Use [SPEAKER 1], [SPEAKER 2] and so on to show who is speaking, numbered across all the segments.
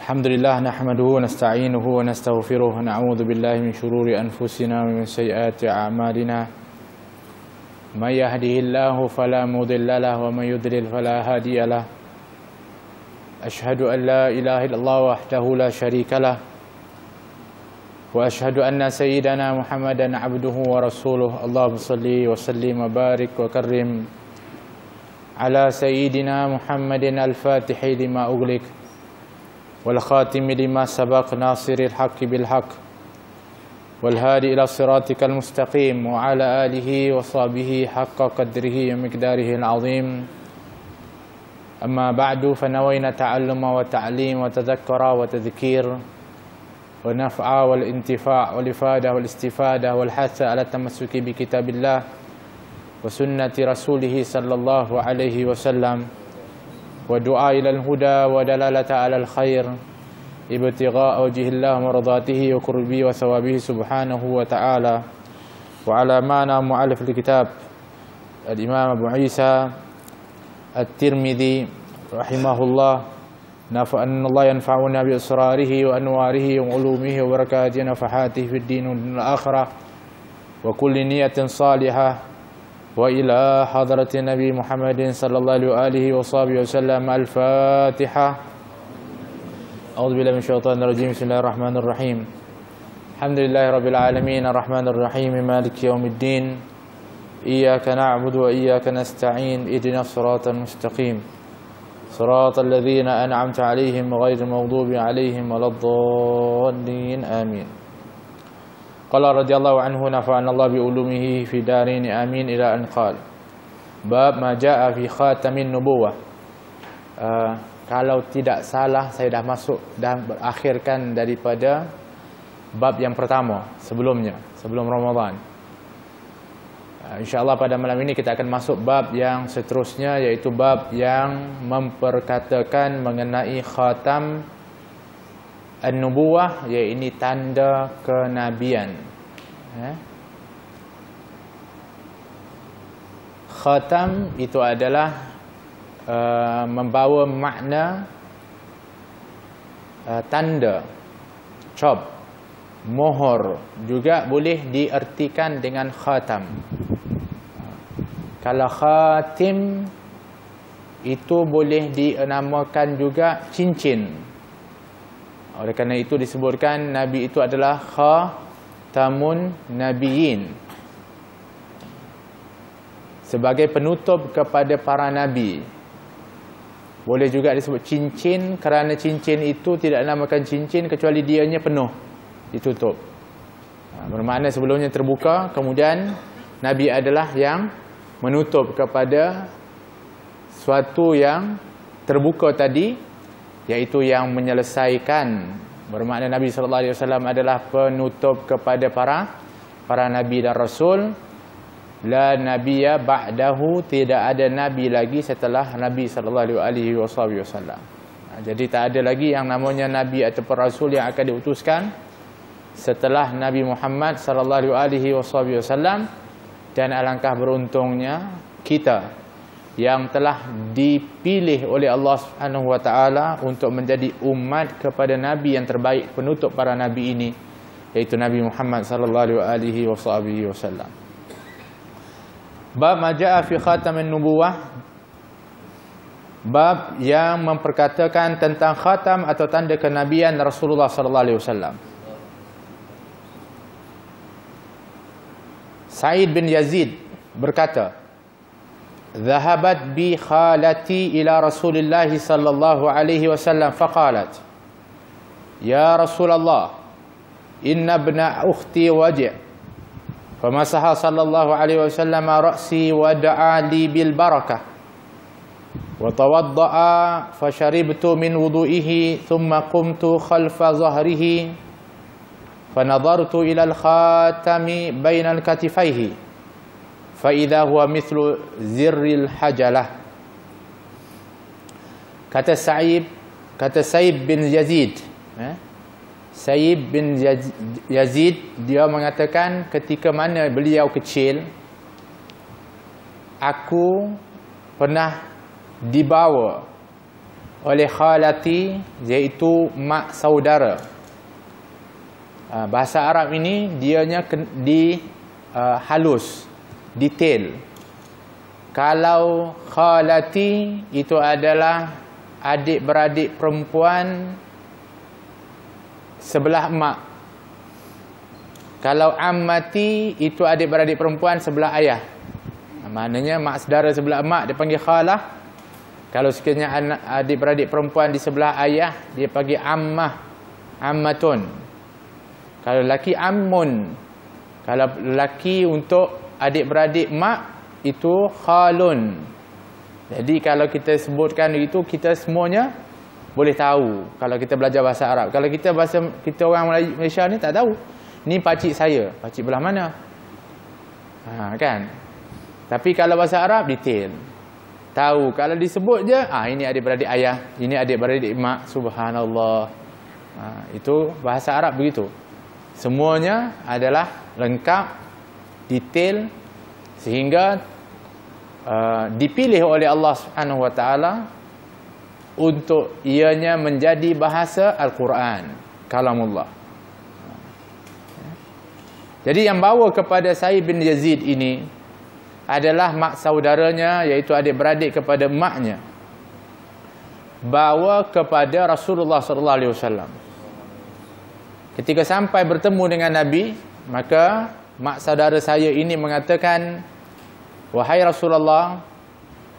[SPEAKER 1] Alhamdulillah nahmaduhu wa nasta'inuhu wa nastaghfiruh wa na'udzu billahi min shururi anfusina wa min sayyiati a'malina. May yahdihillahu fala mudilla lahu wa may yudlil fala hadiya lahu. Ashhadu an la ilaha illallah wahdahu la syarika lah. Wa ashhadu anna sayyidana Muhammadan abduhu wa rasuluh. Allahumma salli wa sallim wa barik wa karrim ala sayyidina Muhammadin al-Fatihi lima ughliq والخاتم لما سبق ناصر الحق بالحق والهادي إلى صراطك المستقيم وعلى آله وصحبه حق قدره ومقداره العظيم أما بعد فنوينا تعلم وتعليم وتذكر وتذكير ونفع والانتفاع والإفادة والاستفادة والحث على التمسك بكتاب الله وسنة رسوله صلى الله عليه وسلم ودعاء إلى الهدى ودلالة على الخير ابتغاء وجه الله ومرضاته وقربه وثوابه سبحانه وتعالى. وعلى معنى مؤلف الكتاب الإمام أبو عيسى الترمذي رحمه الله أن الله ينفعنا بأسراره وأنواره وعلومه وبركاته ونفحاته في الدين والآخرة وكل نية صالحة. وإلى حضرة النبي محمد صلى الله عليه وصحبه وسلم. الفاتحة. أعوذ بالله من الشيطان الرجيم. بسم الله الرحمن الرحيم. الحمد لله رب العالمين الرحمن الرحيم مالك يوم الدين. إياك نعبد وإياك نستعين. اهدنا الصراط المستقيم صراط الذين أنعمت عليهم غير المغضوب عليهم ولا الضالين. آمين. قال رضي الله عنه نفعنا الله بعلومه في دارين آمين إلى أن قال باب ما جاء في خاتم النبوة. Kalau tidak salah saya dah masuk dan berakhirkan daripada bab yang pertama sebelum Ramadan. InsyaAllah pada malam ini kita akan masuk bab yang seterusnya, iaitu bab yang memperkatakan mengenai khatam An-Nubuwah, iaitu tanda kenabian. Khatam itu adalah membawa makna tanda, cap, mohor, juga boleh diertikan dengan khatam. Kalau khatim itu boleh dinamakan juga cincin. Oleh kerana itu disebutkan Nabi itu adalah khatamun nabiyyin, sebagai penutup kepada para Nabi. Boleh juga disebut cincin kerana cincin itu tidak dinamakan cincin kecuali dianya penuh, ditutup. Bermakna sebelumnya terbuka, kemudian Nabi adalah yang menutup kepada suatu yang terbuka tadi, iaitu yang menyelesaikan. Bermakna Nabi SAW adalah penutup kepada para Nabi dan Rasul. La nabiyya ba'dahu, tidak ada Nabi lagi setelah Nabi SAW. Jadi tak ada lagi yang namanya Nabi ataupun Rasul yang akan diutuskan setelah Nabi Muhammad SAW. Dan alangkah beruntungnya kita yang telah dipilih oleh Allah Subhanahu wa taala untuk menjadi umat kepada nabi yang terbaik, penutup para nabi ini, yaitu Nabi Muhammad sallallahu alaihi wasallam. Bab majaa fi khatamin nubuwah, bab yang memperkatakan tentang khatam atau tanda kenabian Rasulullah sallallahu alaihi wasallam. Sa'id bin Yazid berkata, "Dhahabat bi khalati ila Rasulillah sallallahu alaihi wasallam faqalat, ya Rasulullah, inna ibna ukhti waji'." Famasaha sallallahu alaihi wasallam ra'si wa da'a li bil barakah. Wa tawadda'a fasharibtu min wudu'ihi thumma qumtu khalfa zahrihi fanadartu ila al-khatami baina al-katifaihi fa idza huwa mithlu zirril hajalah. Kata Sa'id bin Yazid, Sa'id bin Yazid, dia mengatakan ketika mana beliau kecil, aku pernah dibawa oleh khalati, iaitu mak saudara. Bahasa Arab ini dianya halus, detail. Kalau khalati itu adalah adik-beradik perempuan sebelah mak. Kalau ammati itu adik-beradik perempuan sebelah ayah. Maknanya mak saudara sebelah mak dia panggil khalah. Kalau sekiranya adik-beradik perempuan di sebelah ayah dia panggil ammah, ammatun. Kalau lelaki ammun. Kalau lelaki untuk adik-beradik mak itu khalun. Jadi kalau kita sebutkan itu, kita semuanya boleh tahu kalau kita belajar bahasa Arab. Kalau kita orang Malaysia ni tak tahu. Ni pakcik saya, pakcik belah mana? Kan? Tapi kalau bahasa Arab detail. Tahu kalau disebut je, ini adik-beradik ayah, ini adik-beradik mak, subhanallah. Itu bahasa Arab begitu. Semuanya adalah lengkap, detail, sehingga dipilih oleh Allah Subhanahu wa taala untuk ianya menjadi bahasa Al-Quran, kalamullah. Jadi yang bawa kepada Sa'id bin Yazid ini adalah mak saudaranya, iaitu adik-beradik kepada maknya, bawa kepada Rasulullah sallallahu alaihi wasallam. Ketika sampai bertemu dengan Nabi, maka mak saudara saya ini mengatakan, wahai Rasulullah,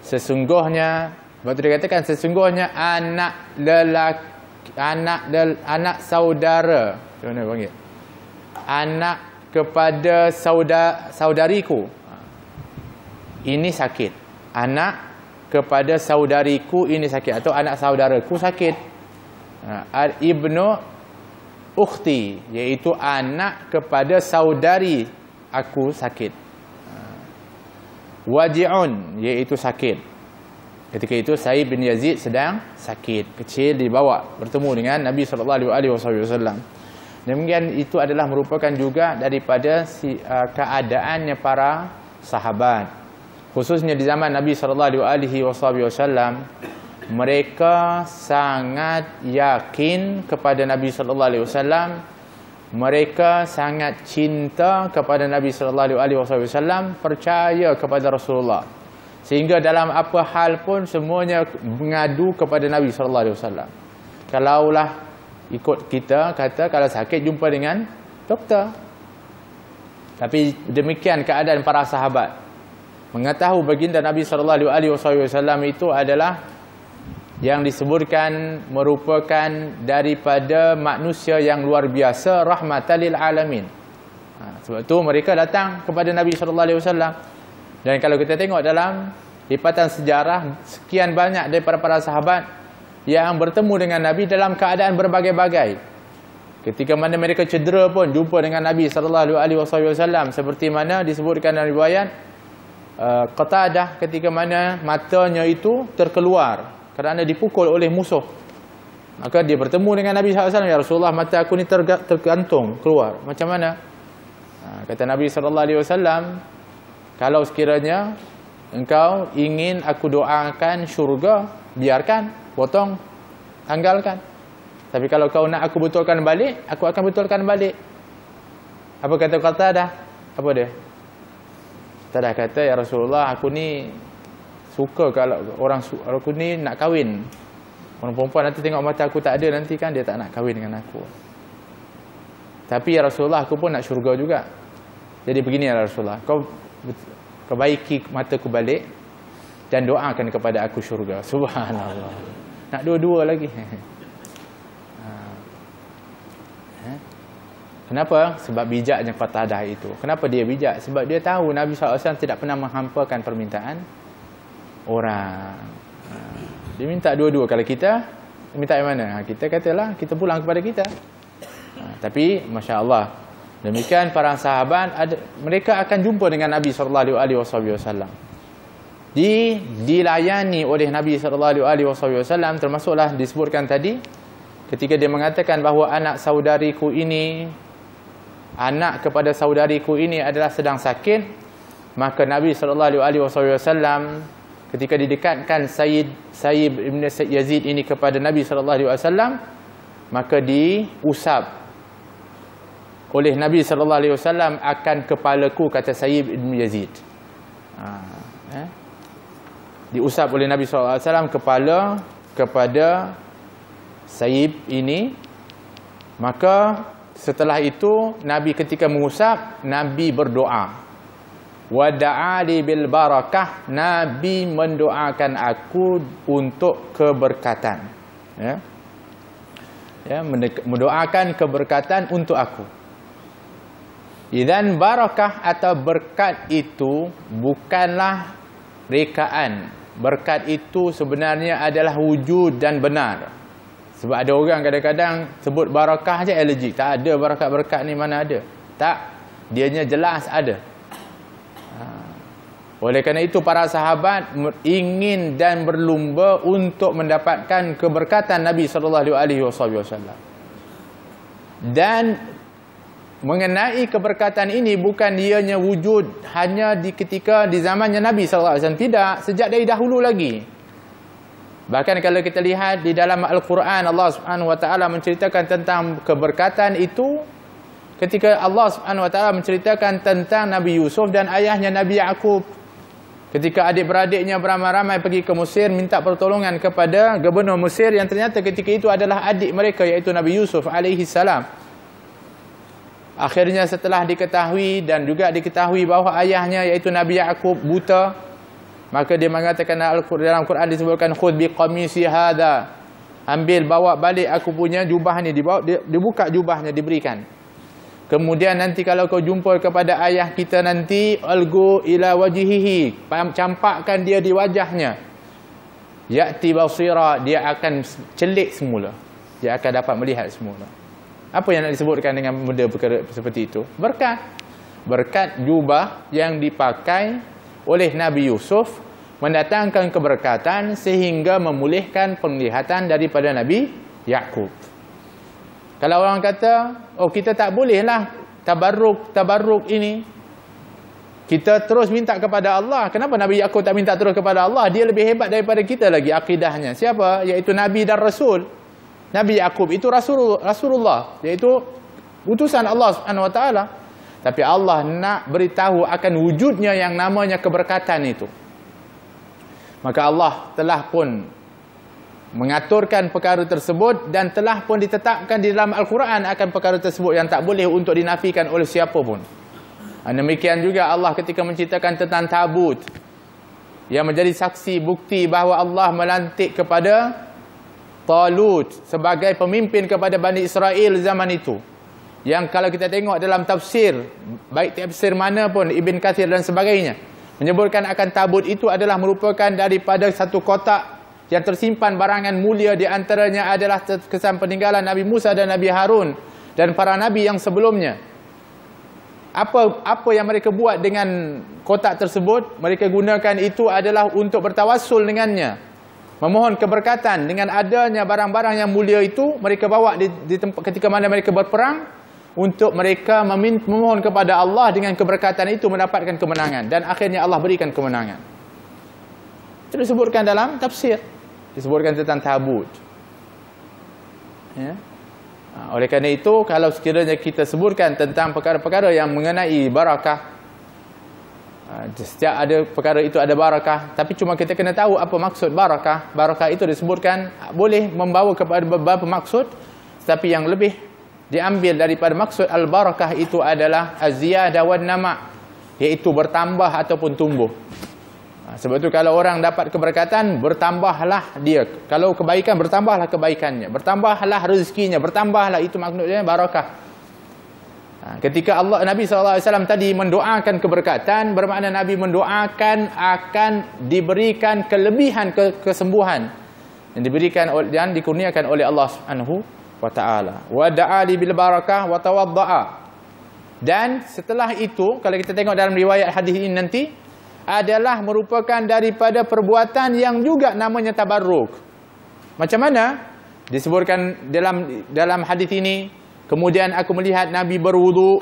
[SPEAKER 1] sesungguhnya, waktu dia katakan sesungguhnya anak saudara, macam mana panggil? Anak kepada saudariku ini sakit. Anak kepada saudariku ini sakit, atau anak saudaraku sakit. Ibnu ukhti, iaitu anak kepada saudari aku sakit. Waji'un, iaitu sakit. Ketika itu Sa'id bin Yazid sedang sakit, kecil, dibawa bertemu dengan Nabi SAW. Demikian itu adalah merupakan juga daripada keadaannya para sahabat, khususnya di zaman Nabi SAW. Mereka sangat yakin kepada Nabi SAW. Mereka sangat cinta kepada Nabi SAW, percaya kepada Rasulullah, sehingga dalam apa hal pun semuanya mengadu kepada Nabi SAW. Kalaulah ikut kita kata, kalau sakit jumpa dengan doktor. Tapi demikian keadaan para sahabat. Mengetahui baginda Nabi SAW itu adalah yang disebutkan merupakan daripada manusia yang luar biasa, rahmatan lil alamin. Sebab tu mereka datang kepada Nabi SAW. Dan kalau kita tengok dalam lipatan sejarah, sekian banyak daripada para sahabat yang bertemu dengan Nabi dalam keadaan berbagai-bagai. Ketika mana mereka cedera pun jumpa dengan Nabi SAW, seperti mana disebutkan dalam riwayat Qatadah, ketika mana matanya itu terkeluar kerana dipukul oleh musuh. Maka dia bertemu dengan Nabi SAW. Ya Rasulullah, mata aku ni tergantung keluar. Macam mana? Kata Nabi SAW, kalau sekiranya engkau ingin aku doakan syurga, biarkan, potong, tanggalkan. Tapi kalau kau nak aku betulkan balik, aku akan betulkan balik. Apa kata Qatadah? Apa dia? Qatadah kata, ya Rasulullah, aku ni suka kalau aku ni nak kahwin. Orang perempuan nanti tengok mata aku tak ada, nanti kan dia tak nak kahwin dengan aku. Tapi ya Rasulullah, aku pun nak syurga juga. Jadi begini ya Rasulullah, kau perbaiki mataku balik dan doakan kepada aku syurga. Subhanallah. Nak dua-dua lagi. Kenapa? Sebab bijaknya Qatadah itu. Kenapa dia bijak? Sebab dia tahu Nabi SAW tidak pernah menghampakan permintaan orang. Dia minta dua-dua. Kalau kita minta yang mana? Kita katalah kita pulang kepada kita. Tapi Masya Allah, demikian para sahabat, mereka akan jumpa dengan Nabi SAW. Dilayani oleh Nabi SAW, termasuklah disebutkan tadi ketika dia mengatakan bahawa anak saudariku ini, anak kepada saudariku ini adalah sedang sakit. Maka Nabi SAW ketika didekatkan Sayyid Ibn Yazid ini kepada Nabi SAW, maka diusap oleh Nabi SAW akan kepalaku, kata Sayyid Ibn Yazid. Diusap oleh Nabi SAW kepala kepada Sayyid ini. Maka setelah itu Nabi ketika mengusap, Nabi berdoa. Wa da'ali bil barakah, Nabi mendoakan aku untuk keberkatan. Mendoakan keberkatan untuk aku. Idzan barakah atau berkat itu bukanlah rekaan. Berkat itu sebenarnya adalah wujud dan benar. Sebab ada orang kadang-kadang sebut barakah je allergic. Tak ada berkat-berkat ni, mana ada. Tak. Dianya jelas ada. Oleh kerana itu para sahabat ingin dan berlumba untuk mendapatkan keberkatan Nabi SAW. Dan mengenai keberkatan ini bukan ianya wujud hanya ketika di zamannya Nabi SAW. Tidak, sejak dari dahulu lagi. Bahkan kalau kita lihat di dalam Al-Quran, Allah SWT menceritakan tentang keberkatan itu ketika Allah SWT menceritakan tentang Nabi Yusuf dan ayahnya Nabi Yaqub. Ketika adik-beradiknya beramai-ramai pergi ke Mesir minta pertolongan kepada gubernur Mesir, yang ternyata ketika itu adalah adik mereka, iaitu Nabi Yusuf alaihissalam. Akhirnya setelah diketahui dan juga diketahui bahawa ayahnya iaitu Nabi Yaqub buta, maka dia mengatakan dalam Quran disebutkan khudh bi qamisi hadha, ambil bawa balik aku punya jubah ni, dibuka jubahnya, diberikan. Kemudian nanti kalau kau jumpa kepada ayah kita nanti, algu ila wajhihi, campakkan dia di wajahnya. Ya'ti basira, dia akan celik semula. Dia akan dapat melihat semula. Apa yang nak disebutkan dengan benda perkara seperti itu? Berkat. Berkat jubah yang dipakai oleh Nabi Yusuf mendatangkan keberkatan sehingga memulihkan penglihatan daripada Nabi Yaqub. Kalau orang kata, oh kita tak bolehlah tabarruk ini. Kita terus minta kepada Allah. Kenapa Nabi Yaqub tak minta terus kepada Allah? Dia lebih hebat daripada kita lagi akidahnya. Siapa? Iaitu Nabi dan Rasul. Nabi Yaqub itu Rasulullah, iaitu utusan Allah SWT. Tapi Allah nak beritahu akan wujudnya yang namanya keberkatan itu. Maka Allah telah pun mengaturkan perkara tersebut dan telah pun ditetapkan di dalam Al-Quran akan perkara tersebut yang tak boleh untuk dinafikan oleh siapa pun. Demikian juga Allah ketika menceritakan tentang tabut yang menjadi saksi bukti bahawa Allah melantik kepada Talut sebagai pemimpin kepada Bani Israel zaman itu. Yang kalau kita tengok dalam tafsir, baik tafsir mana pun, Ibn Kathir dan sebagainya, menyebutkan akan tabut itu adalah merupakan daripada satu kotak yang tersimpan barangan mulia, di antaranya adalah kesan peninggalan Nabi Musa dan Nabi Harun dan para nabi yang sebelumnya. Apa yang mereka buat dengan kotak tersebut? Mereka gunakan itu adalah untuk bertawassul dengannya, memohon keberkatan dengan adanya barang-barang yang mulia itu. Mereka bawa di tempat ketika mana mereka berperang, untuk mereka memohon kepada Allah dengan keberkatan itu mendapatkan kemenangan, dan akhirnya Allah berikan kemenangan. Itu disebutkan dalam tafsir, disebutkan tentang tabut. Ya. Oleh kerana itu, kalau sekiranya kita sebutkan tentang perkara-perkara yang mengenai barakah, setiap ada perkara itu ada barakah, tapi cuma kita kena tahu apa maksud barakah. Barakah itu disebutkan boleh membawa kepada beberapa maksud, tapi yang lebih diambil daripada maksud al-barakah itu adalah az-ziyadah wan nama', iaitu bertambah ataupun tumbuh. Sebab itu kalau orang dapat keberkatan, bertambahlah dia. Kalau kebaikan, bertambahlah kebaikannya, bertambahlah rezekinya, bertambahlah, itu maksudnya barakah. Ketika Nabi SAW tadi mendoakan keberkatan, bermakna Nabi mendoakan akan diberikan kelebihan kesembuhan yang diberikan dan dikurniakan oleh Allah Subhanahu wa ta'ala. Wa da'ali bil barakah wa tawadda'a. Dan setelah itu, kalau kita tengok dalam riwayat hadis ini nanti, adalah merupakan daripada perbuatan yang juga namanya tabarruk. Macam mana? Disebutkan dalam hadis ini, kemudian aku melihat Nabi berwudu,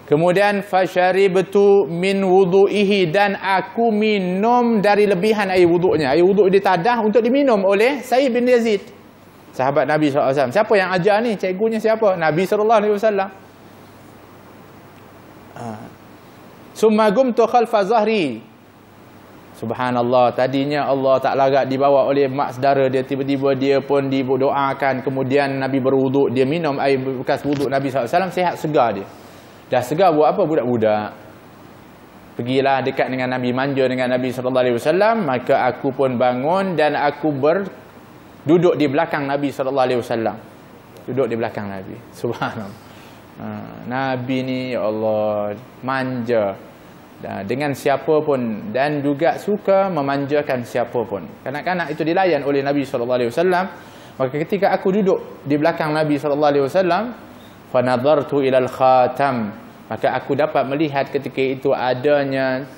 [SPEAKER 1] Kemudian fasyaribtu min wudu'ihi, dan aku minum dari lebihan air wuduknya. Air wuduk ditadah untuk diminum oleh Sa'id bin Yazid, sahabat Nabi SAW. Siapa yang ajar ni? Cikgunya siapa? Nabi SAW. Summa gumtu khalfa zahri. Subhanallah, tadinya Allah tak larat dibawa oleh mak saudara dia, tiba-tiba dia pun didoakan, kemudian Nabi berwuduk, dia minum air bekas wuduk Nabi SAW, sihat segar dia. Dah segar buat apa budak-budak? Pergilah dekat dengan Nabi, manja dengan Nabi SAW, maka aku pun bangun dan aku duduk di belakang Nabi SAW. Duduk di belakang Nabi. Subhanallah. Nabi ni, ya Allah, manja dengan siapa pun, dan juga suka memanjakan siapa pun. Kanak-kanak itu dilayan oleh Nabi SAW. Maka ketika aku duduk di belakang Nabi SAW, fanadhartu ilal khatam, maka aku dapat melihat ketika itu adanya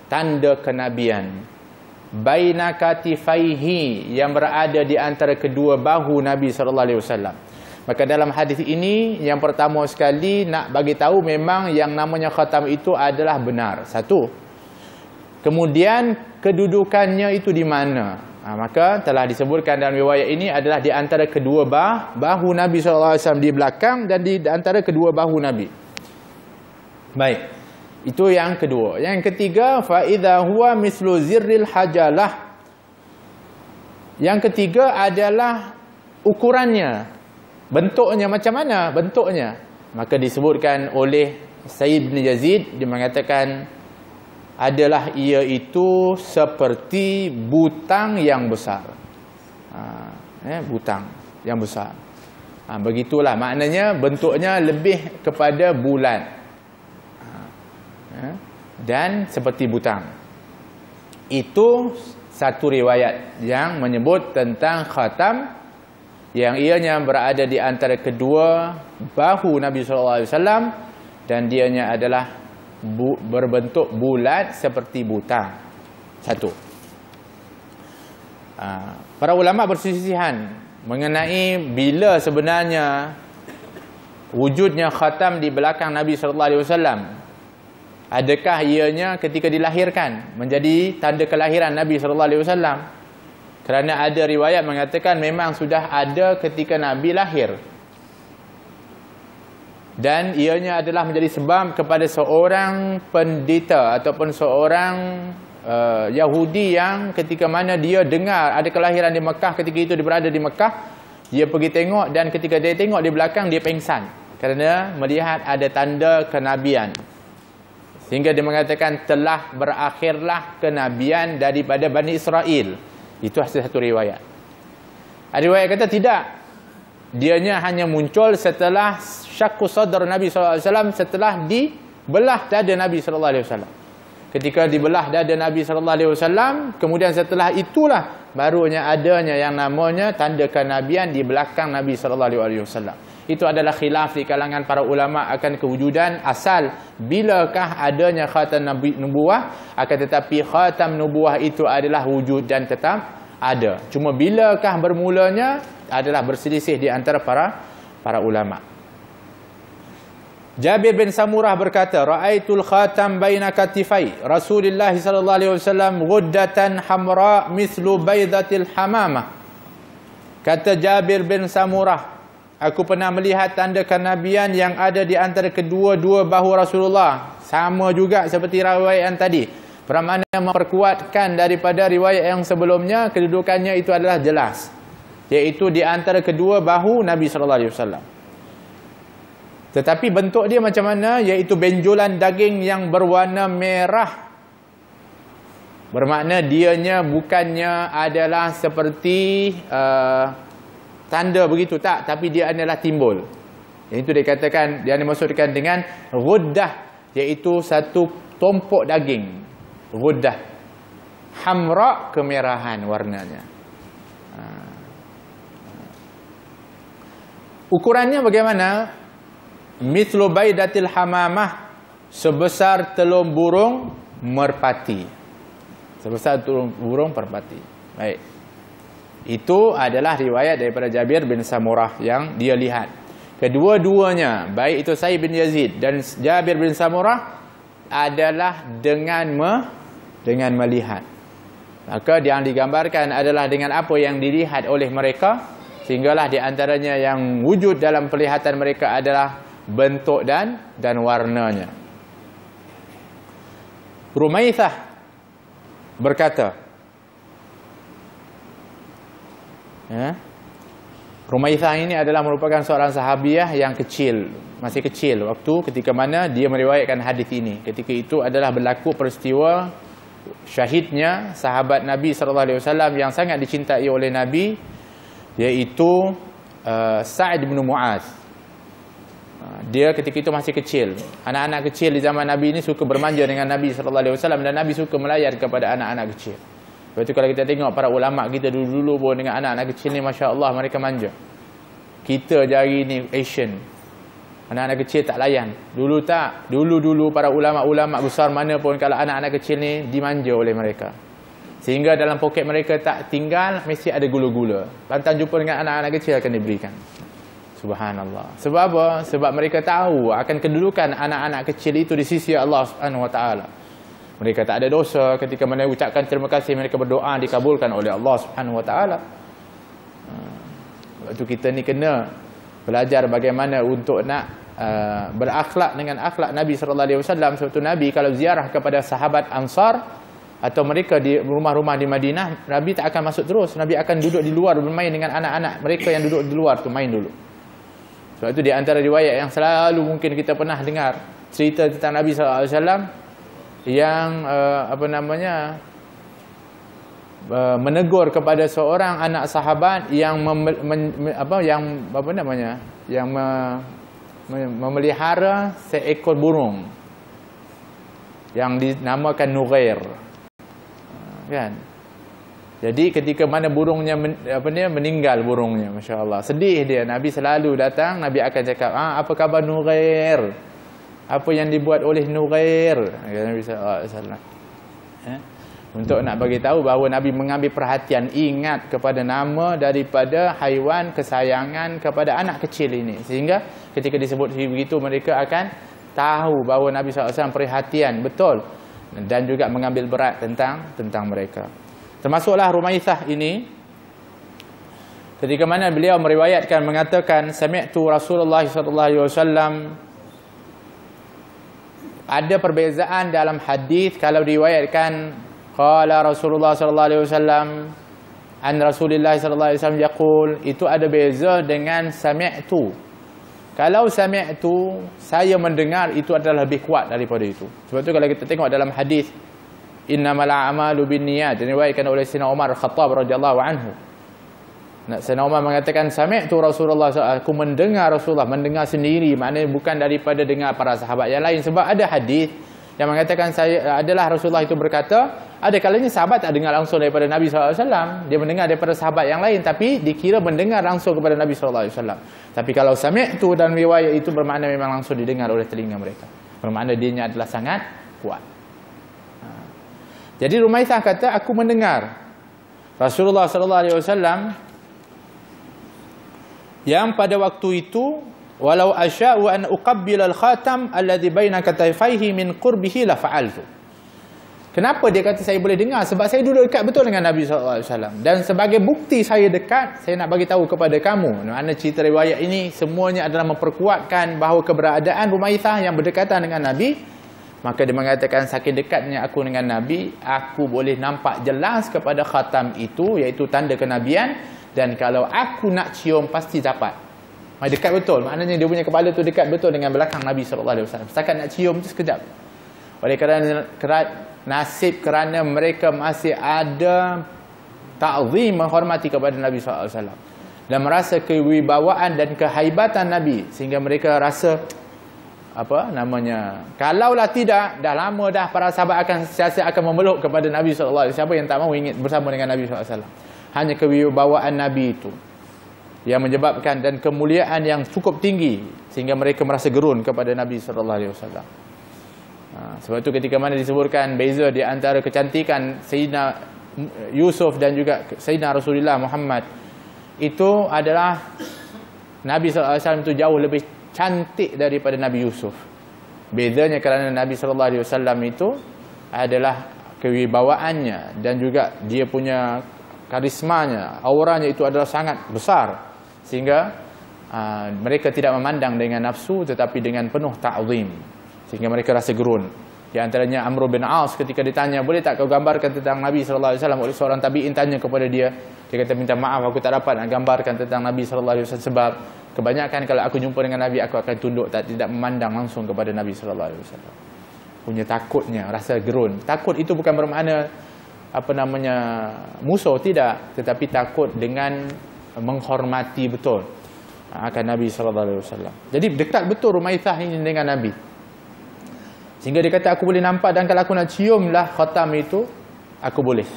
[SPEAKER 1] tanda kenabian baina katifaihi, yang berada di antara kedua bahu Nabi SAW. Maka dalam hadis ini, yang pertama sekali nak bagi tahu memang yang namanya khatam itu adalah benar. Satu. Kemudian kedudukannya itu di mana? Maka telah disebutkan dalam riwayat ini adalah di antara kedua bahu Nabi SAW, di belakang dan di antara kedua bahu Nabi. Baik. Itu yang kedua. Yang ketiga, fa idza huwa mislu zirril hajalah. Yang ketiga adalah ukurannya. Bentuknya macam mana? Bentuknya. Maka disebutkan oleh Sa'id bin Yazid, dia mengatakan adalah ia itu seperti butang yang besar. Butang yang besar. Begitulah maknanya, bentuknya lebih kepada bulat. Dan seperti butang. Itu satu riwayat yang menyebut tentang khatam, yang ianya berada di antara kedua bahu Nabi SAW, dan dianya adalah berbentuk bulat seperti butang. Satu. Para ulama bersisihan mengenai bila sebenarnya wujudnya khatam di belakang Nabi SAW. Adakah ianya ketika dilahirkan, menjadi tanda kelahiran Nabi SAW? Kerana ada riwayat mengatakan memang sudah ada ketika Nabi lahir. Dan ianya adalah menjadi sebab kepada seorang pendeta ataupun seorang Yahudi yang ketika mana dia dengar ada kelahiran di Mekah, ketika itu dia berada di Mekah, dia pergi tengok, dan ketika dia tengok di belakang dia pengsan kerana melihat ada tanda kenabian. Sehingga dia mengatakan telah berakhirlah kenabian daripada Bani Israel. Itu satu riwayat. Ada riwayat kata tidak. Dianya hanya muncul setelah syakku sadar Nabi SAW, setelah dibelah dada Nabi SAW. Ketika dibelah dada Nabi SAW, kemudian setelah itulah barunya adanya yang namanya tanda kenabian di belakang Nabi SAW. Itu adalah khilaf di kalangan para ulama akan kewujudan asal bilakah adanya khatam nubuwah, akan tetapi khatam nubuwah itu adalah wujud dan tetap ada. Cuma bilakah bermulanya adalah berselisih di antara para ulama. Jabir bin Samurah berkata, ra'aitul khatam baina katifai Rasulullah sallallahu alaihi wasallam ghuddatan hamra mislu baydatil hamamah. Kata Jabir bin Samurah, aku pernah melihat tanda kenabian yang ada di antara kedua-dua bahu Rasulullah. Sama juga seperti riwayat yang tadi. Bermakna memperkuatkan daripada riwayat yang sebelumnya, kedudukannya itu adalah jelas. Iaitu di antara kedua bahu Nabi SAW. Tetapi bentuk dia macam mana? Iaitu benjolan daging yang berwarna merah. Bermakna dianya bukannya adalah seperti tanda begitu, tak, tapi dia adalah timbul. Yang itu dikatakan, dia dimaksudkan dengan ghuddah, iaitu satu tumpuk daging. Ghuddah. Hamra, kemerahan warnanya. Ukurannya bagaimana? Mithlu baidatil hamamah, sebesar telur burung merpati. Sebesar telur burung merpati. Baik. Itu adalah riwayat daripada Jabir bin Samurah yang dia lihat. Kedua-duanya, baik itu Sa'id bin Yazid dan Jabir bin Samurah, adalah dengan melihat. Maka yang digambarkan adalah dengan apa yang dilihat oleh mereka, sehinggalah di antaranya yang wujud dalam penglihatan mereka adalah bentuk dan warnanya. Rumaithah berkata, Rumaithah ini adalah merupakan seorang sahabiah yang kecil, masih kecil ketika mana dia meriwayatkan hadis ini. Ketika itu adalah berlaku peristiwa syahidnya sahabat Nabi SAW yang sangat dicintai oleh Nabi, iaitu Sa'id bin Mu'adz. Dia ketika itu masih kecil. Anak-anak kecil di zaman Nabi ini suka bermanja dengan Nabi SAW, dan Nabi suka melayan kepada anak-anak kecil. Lepas itu kalau kita tengok para ulama kita dulu-dulu pun dengan anak-anak kecil ni, Masya Allah, mereka manja. Kita jari ni Asian, anak-anak kecil tak layan. Dulu tak. Dulu para ulama-ulama besar mana pun, kalau anak-anak kecil ni dimanja oleh mereka, sehingga dalam poket mereka tak tinggal mesti ada gula-gula. Pantang jumpa dengan anak-anak kecil akan diberikan. Subhanallah. Sebab apa? Sebab mereka tahu akan kedudukan anak-anak kecil itu di sisi Allah Subhanahu Wa Taala. Mereka tak ada dosa. Ketika mereka ucapkan terima kasih, mereka berdoa dikabulkan oleh Allah Subhanahu Wa Taala. Waktu kita ni kena belajar bagaimana untuk nak berakhlak dengan akhlak Nabi sallallahu alaihi wasallam. Sebab tu Nabi kalau ziarah kepada sahabat Ansar atau mereka di rumah-rumah di Madinah, Nabi tak akan masuk terus. Nabi akan duduk di luar bermain dengan anak-anak mereka yang duduk di luar tu, main dulu. Sebab itu di antara riwayat yang selalu mungkin kita pernah dengar cerita tentang Nabi sallallahu alaihi wasallam yang menegur kepada seorang anak sahabat yang memelihara seekor burung yang dinamakan Nughair, kan? Jadi ketika mana burungnya meninggal burungnya, masya-Allah, sedih dia. Nabi selalu datang, Nabi akan cakap, apa khabar Nughair? Apa yang dibuat oleh Nughair? Nabi sallallahu alaihi wasallam. Untuk nak bagi tahu bahawa Nabi mengambil perhatian, ingat kepada nama daripada haiwan kesayangan kepada anak kecil ini, sehingga ketika disebut begitu mereka akan tahu bahawa Nabi SAW perhatian betul dan juga mengambil berat tentang mereka. Termasuklah Rumaithah ini, ketika mana beliau meriwayatkan mengatakan sami'tu Rasulullah SAW. Ada perbezaan dalam hadis kalau diriwayatkan qala Rasulullah sallallahu alaihi wasallam an Rasulillah sallallahu alaihi wasallam yaqul, itu ada beza dengan sami'tu. Kalau sami'tu, saya mendengar, itu adalah lebih kuat daripada itu. Sebab tu kalau kita tengok dalam hadis innamal a'malu binniyat, diriwayatkan oleh Sayyidina Umar Khattab radhiyallahu anhu. Sayyidina Umar mengatakan sami'tu Rasulullah SAW, aku mendengar Rasulullah, mendengar sendiri, maknanya bukan daripada dengar para sahabat yang lain. Sebab ada hadis yang mengatakan saya adalah Rasulullah itu berkata, ada kalanya sahabat tak dengar langsung daripada Nabi SAW, dia mendengar daripada sahabat yang lain, tapi dikira mendengar langsung kepada Nabi SAW. Tapi kalau sami'tu dan riwayat itu bermakna memang langsung didengar oleh telinga mereka, bermakna dianya adalah sangat kuat. Jadi Rumaithah kata, aku mendengar Rasulullah SAW yang pada waktu itu, walau asya'u an uqabbil al-khatam alladhi baina katayfaihi min qurbihi la fa'altu. Kenapa dia kata saya boleh dengar? Sebab saya duduk dekat betul dengan Nabi SAW. Dan sebagai bukti saya dekat, saya nak bagi tahu kepada kamu. Makna cerita riwayat ini semuanya adalah memperkuatkan bahawa keberadaan Rumaithah yang berdekatan dengan Nabi. Maka dia mengatakan saking dekatnya aku dengan Nabi, aku boleh nampak jelas kepada khatam itu, iaitu tanda kenabian. Dan kalau aku nak cium, pasti dapat. Dekat betul. Maknanya dia punya kepala tu dekat betul dengan belakang Nabi SAW. Setakat nak cium tu sekejap. Oleh kerana nasib kerana mereka masih ada ta'zim, menghormati kepada Nabi SAW. Dan merasa kewibawaan dan kehaibatan Nabi. Sehingga mereka rasa, kalaulah tidak, dah lama dah para sahabat akan memeluk kepada Nabi SAW. Siapa yang tak mahu ingin bersama dengan Nabi SAW? Hanya kewibawaan Nabi itu yang menyebabkan, dan kemuliaan yang cukup tinggi, sehingga mereka merasa gerun kepada Nabi SAW. Sebab itu ketika mana disebutkan beza di antara kecantikan Sayyidina Yusuf dan juga Sayyidina Rasulullah Muhammad, itu adalah Nabi SAW itu jauh lebih cantik daripada Nabi Yusuf. Bezanya kerana Nabi SAW itu adalah kewibawaannya dan juga dia punya karismanya, auranya itu adalah sangat besar, sehingga mereka tidak memandang dengan nafsu tetapi dengan penuh ta'zim, sehingga mereka rasa gerun. Di antaranya Amr bin As, ketika ditanya, boleh tak kau gambarkan tentang Nabi SAW, oleh seorang tabi'in tanya kepada dia, dia kata, minta maaf aku tak dapat nak gambarkan tentang Nabi SAW sebab kebanyakan kalau aku jumpa dengan Nabi aku akan tunduk, tidak memandang langsung kepada Nabi SAW. Punya takutnya, rasa gerun. Takut itu bukan bermakna musuh, tidak, tetapi takut dengan menghormati betul akan Nabi SAW. Jadi dekat betul Rumaithah ini dengan Nabi, sehingga dia kata aku boleh nampak, dan kalau aku nak ciumlah khatam itu, aku boleh.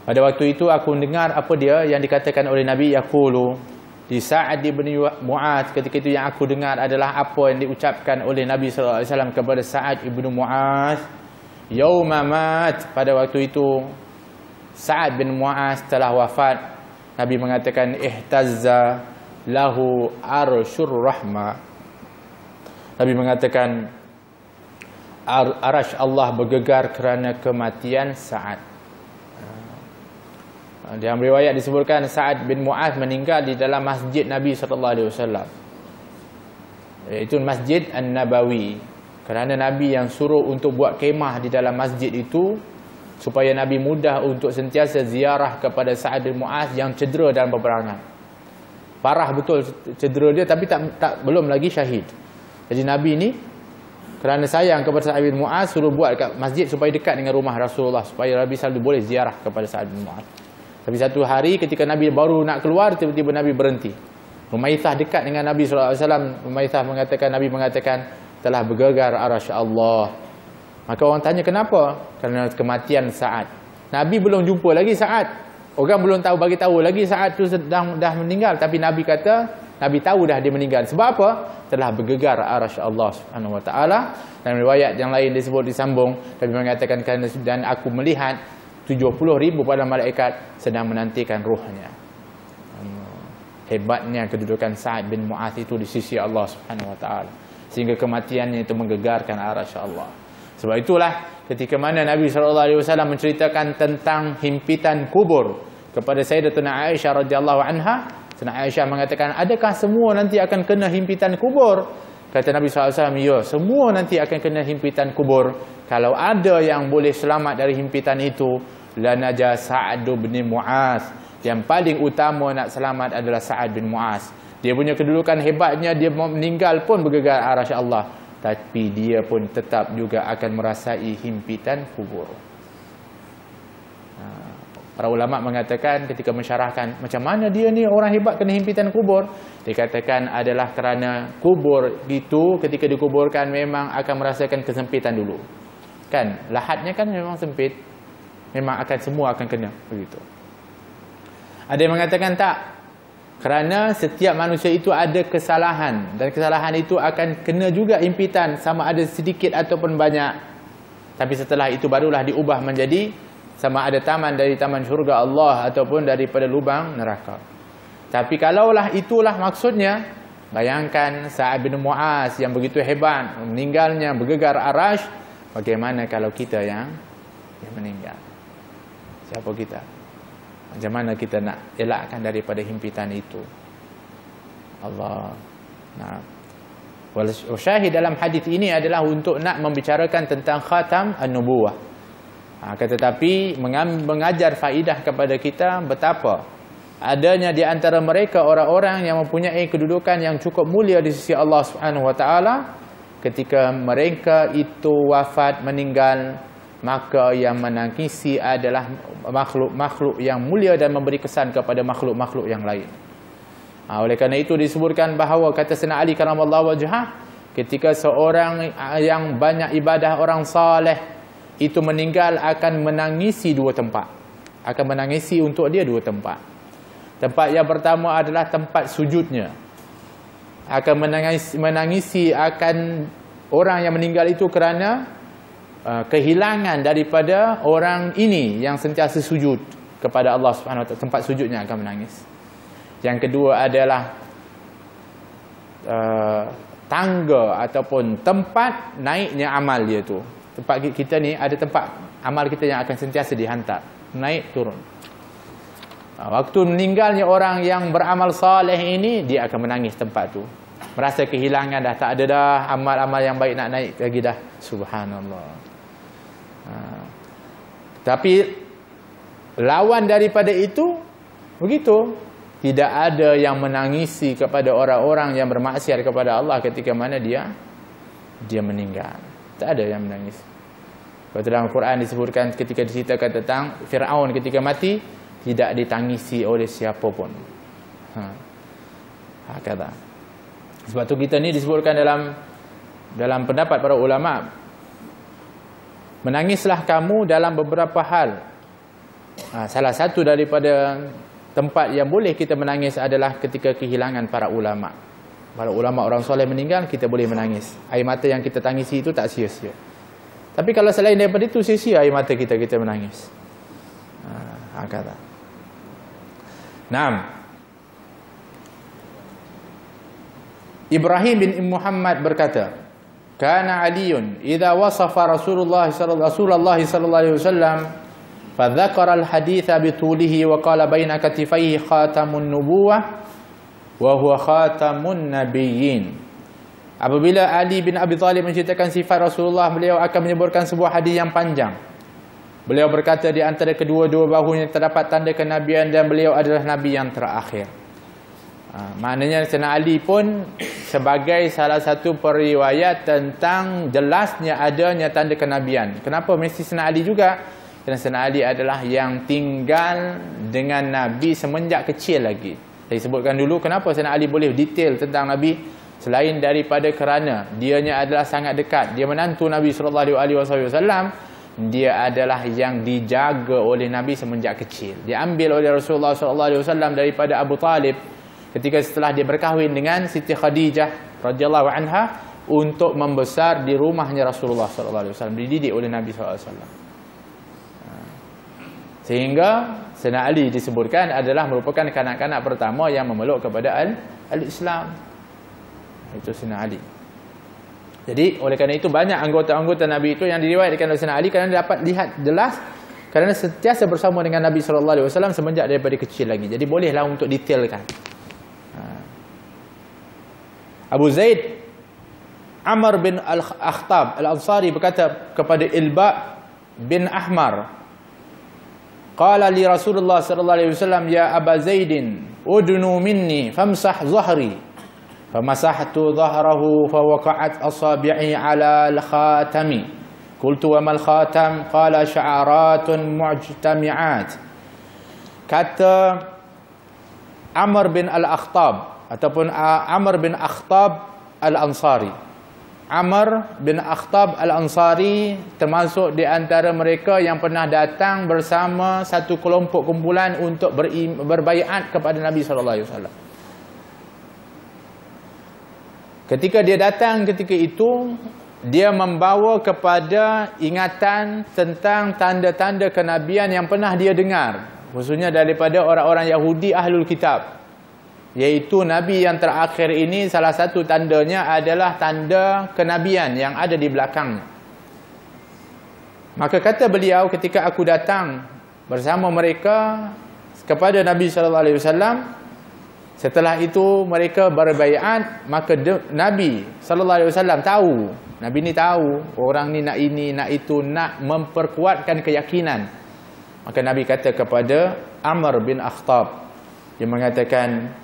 [SPEAKER 1] Pada waktu itu aku dengar apa dia yang dikatakan oleh Nabi, yaqulu di Sa'ad bin Mu'adz. Ketika itu yang aku dengar adalah apa yang diucapkan oleh Nabi SAW kepada Sa'ad bin Mu'adz yauma mat. Pada waktu itu Sa'ad bin Mu'adz telah wafat. Nabi mengatakan ihtazza lahu arsyur rahmah. Nabi mengatakan arasy Allah bergegar kerana kematian Sa'ad. Dalam riwayat disebutkan Sa'ad bin Mu'adz meninggal di dalam masjid Nabi SAW, iaitu Masjid An-Nabawi, kerana Nabi yang suruh untuk buat kemah di dalam masjid itu supaya Nabi mudah untuk sentiasa ziarah kepada Sa'ad bin Mu'adz yang cedera dalam peperangan. Parah betul cedera dia, tapi belum lagi syahid. Jadi Nabi ni kerana sayang kepada Sa'ad bin Mu'adz suruh buat kat masjid supaya dekat dengan rumah Rasulullah, supaya Nabi selalu boleh ziarah kepada Sa'ad bin Mu'adz. Tapi satu hari ketika Nabi baru nak keluar, tiba-tiba Nabi berhenti. Rumaithah dekat dengan Nabi SAW. Rumaithah mengatakan, Nabi mengatakan telah bergegar arasy Allah. Maka orang tanya kenapa? Kerana kematian Sa'ad. Nabi belum jumpa lagi Sa'ad. Orang belum tahu, bagi tahu lagi Sa'ad tu dah meninggal. Tapi Nabi kata, Nabi tahu dah dia meninggal. Sebab apa? Telah bergegar arasy Allah Subhanahu Wa Taala. Dan riwayat yang lain disebut disambung, Nabi mengatakan, dan aku melihat 70,000 pada malaikat sedang menantikan ruhnya. Hebatnya kedudukan Sa'ad bin Mu'adz itu di sisi Allah Subhanahu Wa Taala, sehingga kematiannya itu menggegarkan arasy Allah. Sebab itulah ketika mana Nabi SAW menceritakan tentang himpitan kubur kepada Sayyidatuna Aisyah radhiyallahu anha, Sayyidatuna Aisyah mengatakan, adakah semua nanti akan kena himpitan kubur? Kata Nabi SAW, ya, semua nanti akan kena himpitan kubur. Kalau ada yang boleh selamat dari himpitan itu, lanaja Sa'ad bin Mu'adz. Yang paling utama nak selamat adalah Sa'ad bin Mu'adz. Dia punya kedudukan hebatnya, dia meninggal pun bergegar arasy Allah, tapi dia pun tetap juga akan merasai himpitan kubur. Para ulama mengatakan ketika mensyarahkan macam mana dia ni orang hebat kena himpitan kubur, dikatakan adalah kerana kubur itu ketika dikuburkan memang akan merasakan kesempitan dulu. Kan lahatnya kan memang sempit, memang akan semua akan kena begitu. Ada yang mengatakan tak, kerana setiap manusia itu ada kesalahan, dan kesalahan itu akan kena juga himpitan, sama ada sedikit ataupun banyak. Tapi setelah itu barulah diubah menjadi sama ada taman dari taman syurga Allah ataupun daripada lubang neraka. Tapi kalaulah itulah maksudnya, bayangkan Sa'ad bin Mu'adz yang begitu hebat, meninggalnya bergegar arasy, bagaimana kalau kita yang meninggal? Siapa kita? Macam mana kita nak elakkan daripada himpitan itu? Allah. Nah, syahid dalam hadis ini adalah untuk nak membicarakan tentang khatam an-nubuwah. Tetapi mengajar faidah kepada kita betapa adanya di antara mereka orang-orang yang mempunyai kedudukan yang cukup mulia di sisi Allah Subhanahu Wa Taala. Ketika mereka itu wafat, meninggal, maka yang menangisi adalah makhluk-makhluk yang mulia dan memberi kesan kepada makhluk-makhluk yang lain. Oleh kerana itu disebutkan bahawa kata Sayyidina Ali karamallahu wajhah, ketika seorang yang banyak ibadah, orang saleh itu meninggal, akan menangisi dua tempat. Akan menangisi untuk dia dua tempat. Tempat yang pertama adalah tempat sujudnya. Akan menangisi akan orang yang meninggal itu kerana kehilangan daripada orang ini yang sentiasa sujud kepada Allah Subhanahu Wa Taala. Tempat sujudnya akan menangis. Yang kedua adalah tangga ataupun tempat naiknya amal dia tu. Tempat kita ni ada tempat amal kita yang akan sentiasa dihantar, naik turun. Waktu meninggalnya orang yang beramal soleh ini, dia akan menangis tempat tu. Merasa kehilangan, dah tak ada dah amal-amal yang baik nak naik lagi dah. Subhanallah. Tapi lawan daripada itu begitu. Tidak ada yang menangisi kepada orang-orang yang bermaksiat kepada Allah ketika mana dia meninggal. Tak ada yang menangis. Kalau dalam Al-Quran disebutkan ketika diceritakan tentang Fir'aun ketika mati, tidak ditangisi oleh siapa pun. Kata. Sebab tu kita ni disebutkan dalam pendapat para ulama, menangislah kamu dalam beberapa hal. Salah satu daripada tempat yang boleh kita menangis adalah ketika kehilangan para ulama. Para ulama orang soleh meninggal, kita boleh menangis. Air mata yang kita tangisi itu tak sia-sia. Tapi kalau selain daripada itu, sia-sia air mata kita menangis. Kata. Naam. Ibrahim bin Muhammad berkata, "Kana Aliun idza wasafa Rasulullah sallallahu alaihi wasallam fadzakara al-haditsa bitulihi wa qala baina katifaihi khatamun nubuwah wa huwa khatamun nabiyyin." Apabila Ali bin Abi Thalib menceritakan sifat Rasulullah, beliau akan menyebutkan sebuah hadis yang panjang. Beliau berkata, di antara kedua-dua bahunya terdapat tanda kenabian dan beliau adalah nabi yang terakhir. Maknanya Sayyidina Ali pun sebagai salah satu periwayat tentang jelasnya adanya tanda kenabian. Kenapa mesti Sayyidina Ali juga? Kerana Sayyidina Ali adalah yang tinggal dengan Nabi semenjak kecil lagi. Saya sebutkan dulu kenapa Sayyidina Ali boleh detail tentang Nabi, selain daripada kerana dianya adalah sangat dekat. Dia menantu Nabi SAW. Dia adalah yang dijaga oleh Nabi semenjak kecil. Dia ambil oleh Rasulullah SAW daripada Abu Talib ketika setelah dia berkahwin dengan Siti Khadijah radhiyallahu anha untuk membesar di rumahnya Rasulullah SAW. Dididik oleh Nabi SAW. Sehingga Sayyidina Ali disebutkan adalah merupakan kanak-kanak pertama yang memeluk kepada al-Islam. Itu Sayyidina Ali. Jadi oleh kerana itu banyak anggota-anggota Nabi itu yang diriwayatkan oleh Sayyidina Ali kerana dapat lihat jelas kerana sentiasa bersama dengan Nabi SAW semenjak daripada kecil lagi. Jadi bolehlah untuk detailkan. Abu Zaid Amr bin Al-Akhtab Al-Ansari berkata kepada Ilba bin Ahmar, qala li Rasulullah sallallahu alaihi wasallam, ya Aba Zaidin udnu minni famsah zahri, famasahtu zahrahu fawaqa'at asabi'i ala al-khatami, qultu wa mal khatam, qala sya'aratun mujtami'at. Kata Amr bin Al-Akhtab ataupun Amr bin Akhtab Al-Ansari. Amr bin Akhtab Al-Ansari termasuk di antara mereka yang pernah datang bersama satu kelompok kumpulan untuk berbaiat kepada Nabi SAW. Ketika dia datang ketika itu, dia membawa kepada ingatan tentang tanda-tanda kenabian yang pernah dia dengar, khususnya daripada orang-orang Yahudi Ahlul Kitab. Iaitu Nabi yang terakhir ini salah satu tandanya adalah tanda kenabian yang ada di belakangnya. Maka kata beliau, ketika aku datang bersama mereka kepada Nabi SAW, setelah itu mereka berbaiat, maka Nabi SAW tahu, Nabi ni tahu orang ni nak ini, nak itu, nak memperkuatkan keyakinan. Maka Nabi kata kepada Amr bin Akhtab, dia mengatakan,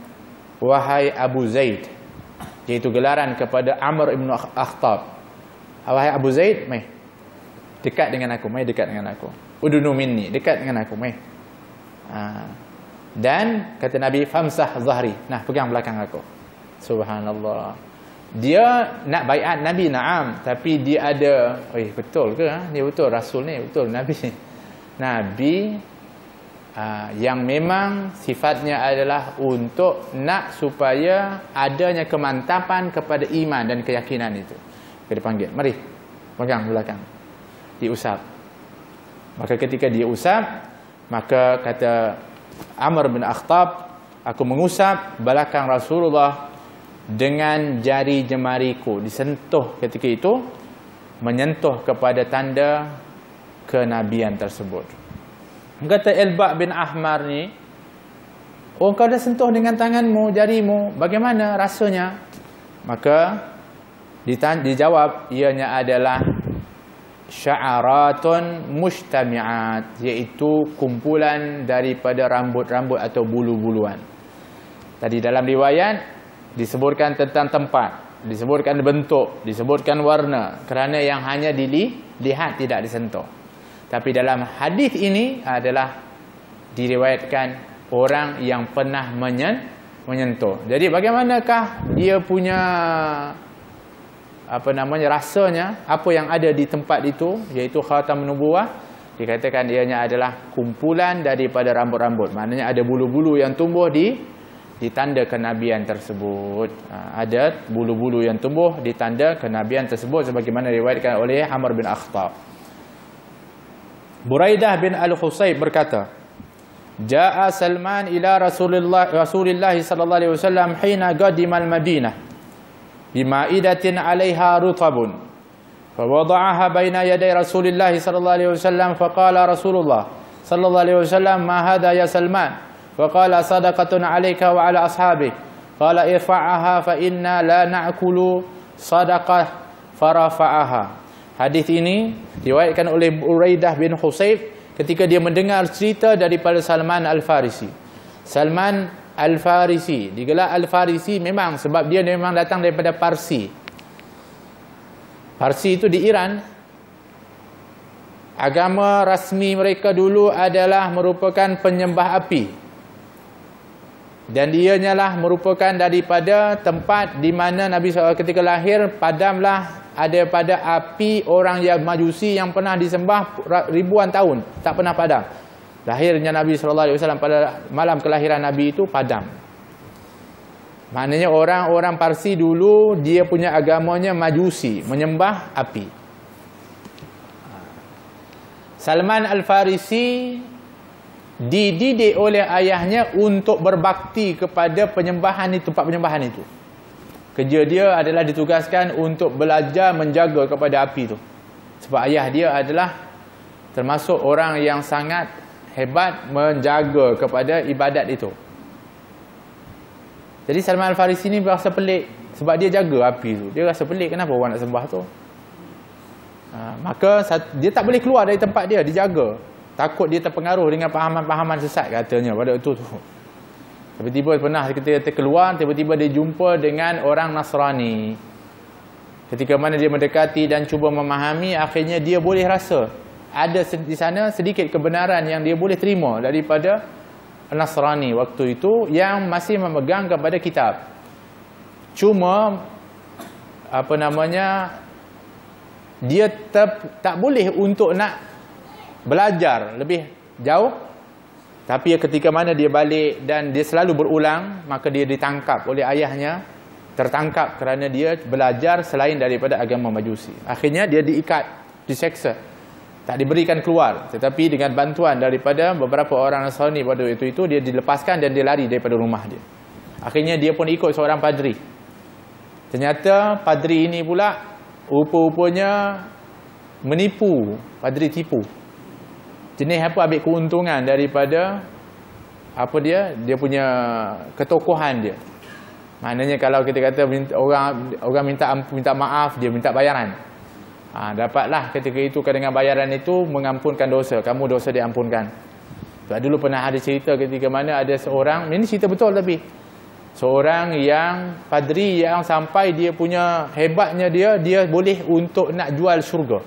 [SPEAKER 1] wahai Abu Zaid, iaitu gelaran kepada Amr bin Akhtab, wahai Abu Zaid, mai dekat dengan aku, mai dekat dengan aku, udunu minni, dekat dengan aku, mai. Dan kata Nabi, famsah zahri, nah pegang belakang aku. Subhanallah. Dia nak baiat Nabi, na'am, tapi dia ada, betul ke? Dia betul Rasul ni, betul Nabi. Nabi yang memang sifatnya adalah untuk nak supaya adanya kemantapan kepada iman dan keyakinan itu. Dia dipanggil, mari pegang belakang, diusap. Maka ketika dia usap, maka kata Amr bin Akhtab, Aku mengusap belakang Rasulullah dengan jari jemariku. Disentuh ketika itu, menyentuh kepada tanda kenabian tersebut. Kata Al-Ba' bin Ahmar ni, oh, kau dah sentuh dengan tanganmu, jarimu, bagaimana rasanya? Maka dijawab, ianya adalah sya'aratun mujtami'at, iaitu kumpulan daripada rambut-rambut atau bulu-buluan. Tadi dalam riwayat disebutkan tentang tempat, disebutkan bentuk, disebutkan warna, kerana yang hanya dilihat tidak disentuh. Tapi dalam hadis ini adalah diriwayatkan orang yang pernah menyentuh. Jadi bagaimanakah dia punya rasanya, apa yang ada di tempat itu, iaitu khatam nubuwah? Dikatakan ianya adalah kumpulan daripada rambut-rambut. Maknanya ada bulu-bulu yang tumbuh di tanda kenabian tersebut. Ada bulu-bulu yang tumbuh di tanda kenabian tersebut, sebagaimana diriwayatkan oleh Amr bin Akhtab. Buraidah bin Al-Husayb berkata, Ja'a Salman ila Rasulillah sallallahu alaihi wasallam hina qadima al-Madinah bima'idatin 'alaiha rutabun fawada'aha baina yaday Rasulillah sallallahu alaihi wasallam faqala Rasulullah sallallahu alaihi wasallam ma hadha ya Salman faqala sadaqatun 'alaika wa 'ala ashabik qala irfa'aha fa inna la na'kulu sadaqah farafa'aha. Hadis ini diriwayatkan oleh Buraidah bin Husayb ketika dia mendengar cerita daripada Salman Al-Farisi. Salman Al-Farisi, digelar Al-Farisi memang sebab dia memang datang daripada Parsi. Parsi itu di Iran. Agama rasmi mereka dulu adalah merupakan penyembah api. Dan ianya lah merupakan daripada tempat di mana Nabi SAW ketika lahir, padamlah daripada api orang yang Majusi yang pernah disembah ribuan tahun, tak pernah padam. Lahirnya Nabi SAW pada malam kelahiran Nabi itu padam. Maknanya orang-orang Parsi dulu dia punya agamanya Majusi, menyembah api. Salman Al-Farisi dididik oleh ayahnya untuk berbakti kepada penyembahan itu, tempat penyembahan itu. Kerja dia adalah ditugaskan untuk belajar menjaga kepada api itu. Sebab ayah dia adalah termasuk orang yang sangat hebat menjaga kepada ibadat itu. Jadi Salman Al-Farisi ni berasa pelik sebab dia jaga api itu. Dia rasa pelik, kenapa orang nak sembah tu? Maka dia tak boleh keluar dari tempat dia, dijaga. Takut dia terpengaruh dengan pahaman-pahaman sesat katanya pada waktu tu. Tiba-tiba pernah ketika terkeluar, tiba-tiba dia jumpa dengan orang Nasrani. Ketika mana dia mendekati dan cuba memahami, akhirnya dia boleh rasa ada di sana sedikit kebenaran yang dia boleh terima daripada Nasrani waktu itu yang masih memegang kepada kitab. Cuma dia tak boleh untuk nak belajar lebih jauh. Tapi ketika mana dia balik dan dia selalu berulang, maka dia ditangkap oleh ayahnya, tertangkap kerana dia belajar selain daripada agama Majusi. Akhirnya dia diikat, diseksa, tak diberikan keluar. Tetapi dengan bantuan daripada beberapa orang Nasrani pada waktu itu, dia dilepaskan dan dia lari daripada rumah dia. Akhirnya dia pun ikut seorang padri. Ternyata padri ini pula rupa-rupanya menipu, padri tipu. Jenis apa, ambil keuntungan daripada dia punya ketokohan dia. Maknanya kalau kita kata orang minta maaf, dia minta bayaran. Dapatlah ketika itu dengan bayaran itu mengampunkan dosa, kamu dosa diampunkan. Sebab dulu pernah ada cerita ketika mana ada seorang, ini cerita betul tapi seorang yang padri yang sampai dia punya hebatnya dia boleh untuk nak jual syurga.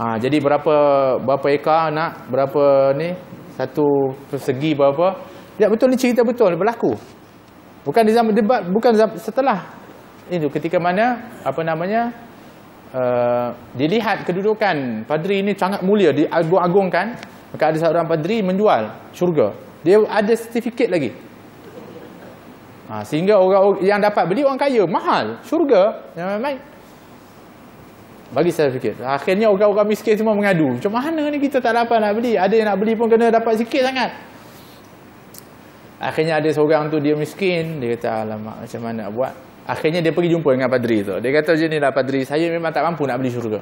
[SPEAKER 1] Jadi berapa ekar nak, berapa ni, satu persegi berapa. Ya betul, ni cerita betul berlaku. Bukan di zaman debat, bukan setelah itu, ketika mana dilihat kedudukan padri ini sangat mulia, diagung-agungkan, maka ada seorang padri menjual syurga. Dia ada sertifikat lagi. Sehingga orang yang dapat beli orang kaya, mahal syurga. Bagi sertifikat. Akhirnya orang-orang miskin semua mengadu. Macam mana ni kita tak dapat nak beli? Ada yang nak beli pun kena dapat sikit sangat. Akhirnya ada seorang tu dia miskin, dia kata alamak macam mana nak buat. Akhirnya dia pergi jumpa dengan padri tu. Dia kata macam ni lah padri, saya memang tak mampu nak beli syurga.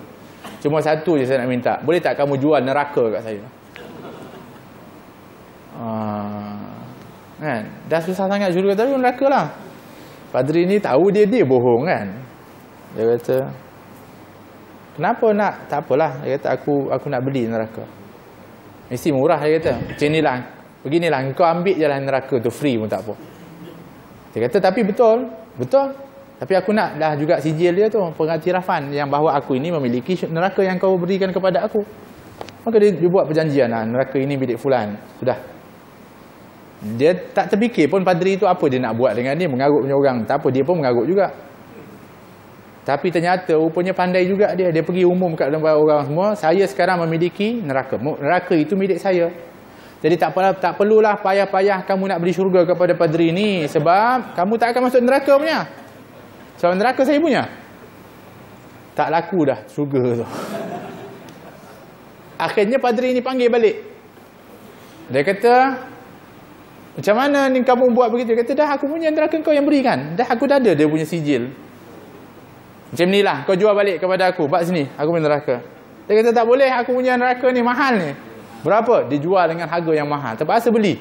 [SPEAKER 1] Cuma satu je saya nak minta, boleh tak kamu jual neraka kat saya? Kan? Dah susah sangat syurga tadi, neraka lah. Padri ni tahu dia bohong kan. Dia kata, kenapa nak? Tak apalah. Dia kata aku nak beli neraka. Mesti murah, dia kata. Macam ni lah. Beginilah, kau ambil je lah neraka tu, free pun tak apa. Dia kata, tapi betul. Tapi aku nak dah juga sijil dia tu, pengiktirafan yang bahawa aku ini memiliki neraka yang kau berikan kepada aku. Maka dia buat perjanjian lah, neraka ini milik fulan. Sudah. Dia tak terfikir pun padri itu apa dia nak buat dengan dia, mengarut punya orang. Tak apa, dia pun mengarut juga. Tapi ternyata rupanya pandai juga dia. Dia pergi umum kat depan orang semua, saya sekarang memiliki neraka. Neraka itu milik saya. Jadi tak perlulah payah-payah kamu nak beli syurga kepada padri ni, sebab kamu tak akan masuk neraka punya. Sebab neraka saya punya. Tak laku dah syurga tu. Akhirnya padri ni panggil balik. Dia kata, macam mana ni kamu buat begitu? Dia kata, dah aku punya neraka kau yang berikan. Dah aku dah ada dia punya sijil. Macam ni lah, kau jual balik kepada aku. Bak sini, aku punya neraka. Dia kata, tak boleh, aku punya neraka ni mahal ni. Berapa? Dijual dengan harga yang mahal. Terpaksa beli.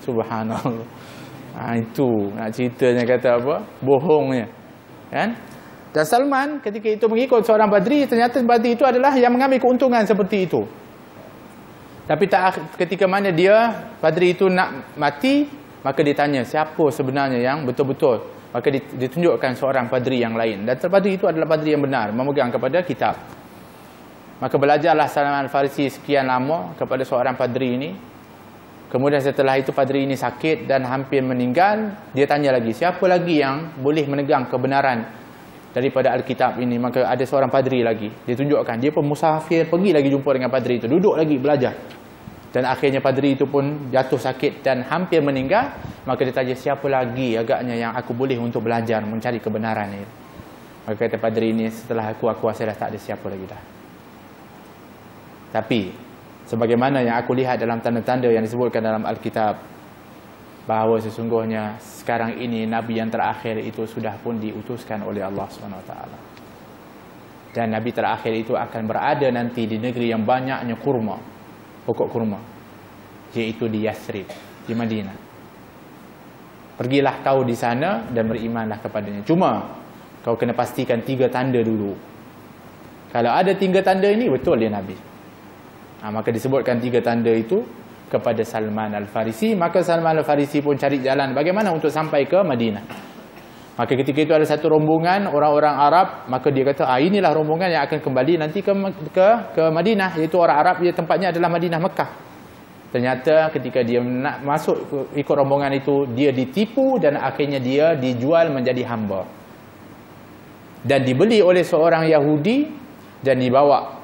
[SPEAKER 1] Subhanallah. Itu nak ceritanya kata apa? Bohongnya. Kan? Dan Salman ketika itu mengikut seorang badri, ternyata badri itu adalah yang mengambil keuntungan seperti itu. Tapi ketika mana dia, badri itu nak mati, maka ditanya siapa sebenarnya yang betul-betul. Maka ditunjukkan seorang padri yang lain. Dan padri itu adalah padri yang benar, memegang kepada kitab. Maka belajarlah Salman Al-Farisi sekian lama kepada seorang padri ini. Kemudian setelah itu padri ini sakit dan hampir meninggal. Dia tanya lagi, siapa lagi yang boleh menegang kebenaran daripada Alkitab ini? Maka ada seorang padri lagi. Dia tunjukkan, dia pun musafir, pergi lagi jumpa dengan padri itu. Duduk lagi belajar. Dan akhirnya padri itu pun jatuh sakit dan hampir meninggal. Maka dia tanya, siapa lagi agaknya yang aku boleh untuk belajar mencari kebenaran ini? Maka kata padri ini, setelah aku rasa dah tak ada siapa lagi dah. Tapi sebagaimana yang aku lihat dalam tanda-tanda yang disebutkan dalam Alkitab, bahawa sesungguhnya sekarang ini Nabi yang terakhir itu sudah pun diutuskan oleh Allah SWT. Dan Nabi terakhir itu akan berada nanti di negeri yang banyaknya kurma, pokok kurma, iaitu di Yathrib, di Madinah. Pergilah kau di sana dan berimanlah kepadanya. Cuma kau kena pastikan 3 tanda dulu. Kalau ada 3 tanda ini, betul dia Nabi. Maka disebutkan 3 tanda itu kepada Salman Al-Farisi. Maka Salman Al-Farisi pun cari jalan bagaimana untuk sampai ke Madinah. Maka ketika itu ada satu rombongan orang-orang Arab. Maka dia kata, inilah rombongan yang akan kembali nanti ke Madinah. Iaitu orang Arab, dia tempatnya adalah Madinah, Mekah. Ternyata ketika dia nak masuk ikut rombongan itu, dia ditipu dan akhirnya dia dijual menjadi hamba. Dan dibeli oleh seorang Yahudi dan dibawa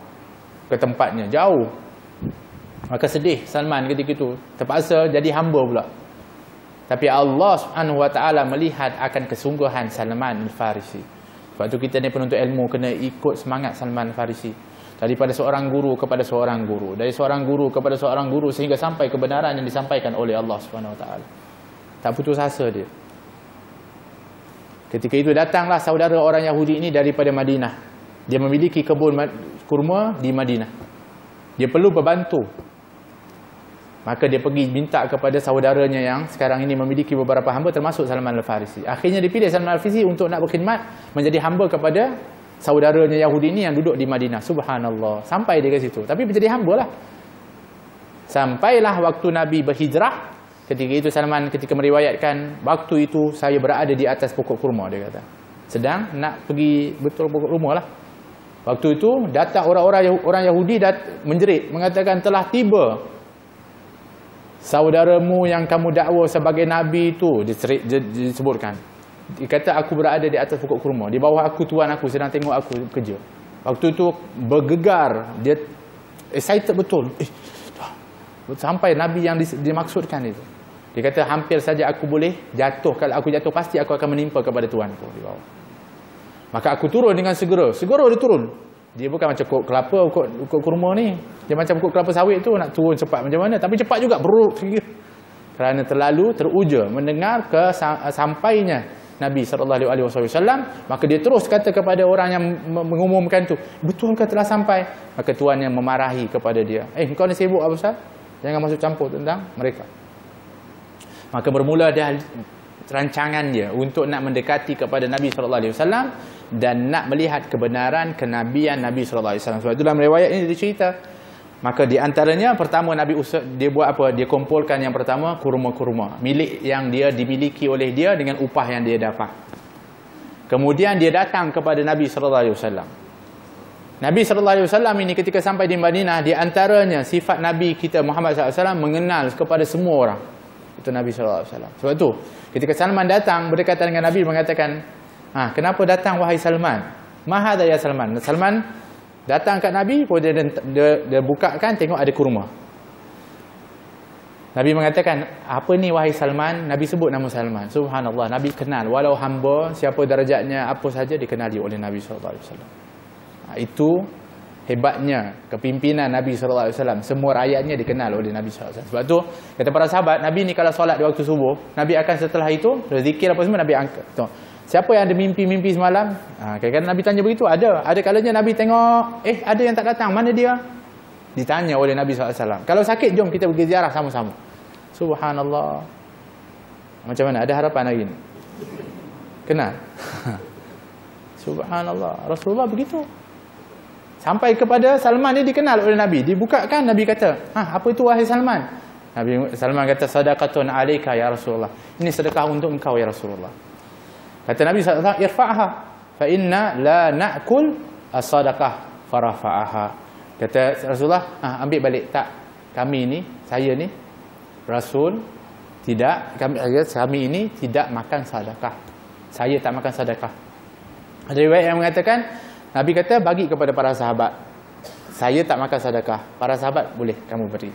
[SPEAKER 1] ke tempatnya jauh. Maka sedih Salman ketika itu, terpaksa jadi hamba pula. Tapi Allah Subhanahu Wa Taala melihat akan kesungguhan Salman Al-Farisi. Sebab tu kita ni penuntut ilmu kena ikut semangat Salman Al-Farisi. Daripada seorang guru kepada seorang guru, dari seorang guru kepada seorang guru, sehingga sampai kebenaran yang disampaikan oleh Allah Subhanahu Wa Taala. Tak putus asa dia. Ketika itu datanglah saudara orang Yahudi ini daripada Madinah. Dia memiliki kebun kurma di Madinah. Dia perlu berbantu. Maka dia pergi minta kepada saudaranya yang sekarang ini memiliki beberapa hamba, termasuk Salman Al-Farisi. Akhirnya dipilih Salman Al-Farisi untuk nak berkhidmat menjadi hamba kepada saudaranya Yahudi ini yang duduk di Madinah. Subhanallah. Sampai dia ke situ. Tapi menjadi hamba lah. Sampailah waktu Nabi berhijrah. Ketika itu Salman ketika meriwayatkan, waktu itu saya berada di atas pokok kurma, dia kata. Sedang nak pergi betul pokok kurma lah. Waktu itu datang orang Yahudi menjerit, mengatakan telah tiba saudaramu yang kamu dakwa sebagai Nabi itu. Disebutkan. Dia kata, aku berada di atas pokok kurma. Di bawah aku tuan aku sedang tengok aku kerja. Waktu itu bergegar. Dia excited betul. Sampai Nabi yang dimaksudkan itu. Dia kata, hampir saja aku boleh jatuh. Kalau aku jatuh, pasti aku akan menimpa kepada tuanku di bawah. Maka aku turun dengan segera. Segera dia turun. Dia bukan macam kok kelapa, kok kurma ni. Dia macam kok kelapa sawit tu nak turun cepat macam mana. Tapi cepat juga. kerana terlalu teruja mendengar sampainya Nabi SAW, maka dia terus kata kepada orang yang mengumumkan tu, betul ke telah sampai? Maka tuannya memarahi kepada dia, kau ni sibuk apa Ustaz? Jangan masuk campur tentang mereka. Maka bermula dah rancangan dia untuk nak mendekati kepada Nabi SAW dan nak melihat kebenaran kenabian Nabi SAW. Sebab itu dalam riwayat ini dia cerita, maka di antaranya pertama Nabi dia buat apa? Dia kumpulkan yang pertama kurma-kurma milik yang dia dimiliki oleh dia dengan upah yang dia dapat. Kemudian dia datang kepada Nabi SAW. Nabi SAW ini ketika sampai di Madinah, di antaranya sifat Nabi kita Muhammad SAW mengenal kepada semua orang. Itu Nabi SAW. Sebab itu ketika Salman datang berdekatan dengan Nabi mengatakan, kenapa datang wahai Salman? Ma hadha ya Salman? Salman datang kat Nabi, dia bukakan, tengok ada kurma. Nabi mengatakan, apa ni wahai Salman? Nabi sebut nama Salman. Subhanallah, Nabi kenal. Walau hamba, siapa darjatnya, apa saja dikenali oleh Nabi SAW. Itu hebatnya kepimpinan Nabi SAW. Semua rakyatnya dikenal oleh Nabi SAW. Sebab tu kata para sahabat, Nabi ni kalau solat di waktu subuh, Nabi akan setelah itu berzikir apa semua, Nabi angkat. Siapa yang ada mimpi-mimpi semalam? Kadang-kadang Nabi tanya begitu. Ada kalanya Nabi tengok, ada yang tak datang, mana dia? Ditanya oleh Nabi SAW. Kalau sakit, jom kita pergi ziarah sama-sama. Subhanallah. Macam mana? Ada harapan hari ini? Kenal? Subhanallah. Rasulullah begitu. Sampai kepada Salman ni dikenal oleh Nabi. Dibukakan, Nabi kata, apa itu wahai Salman? Salman kata, sadaqatun alaika ya Rasulullah. Ini sedekah untuk engkau ya Rasulullah. Kata Nabi SAW, irfa'aha fa inna la na'kul as-sadaqah farafa'aha. Kata Rasulullah, ambil balik. Tak, kami ni, saya ni Rasul, tidak, kami ini tidak makan sedekah. Saya tak makan sedekah. Ada riwayat yang mengatakan, Nabi kata bagi kepada para sahabat, saya tak makan sedekah, para sahabat boleh kamu beri.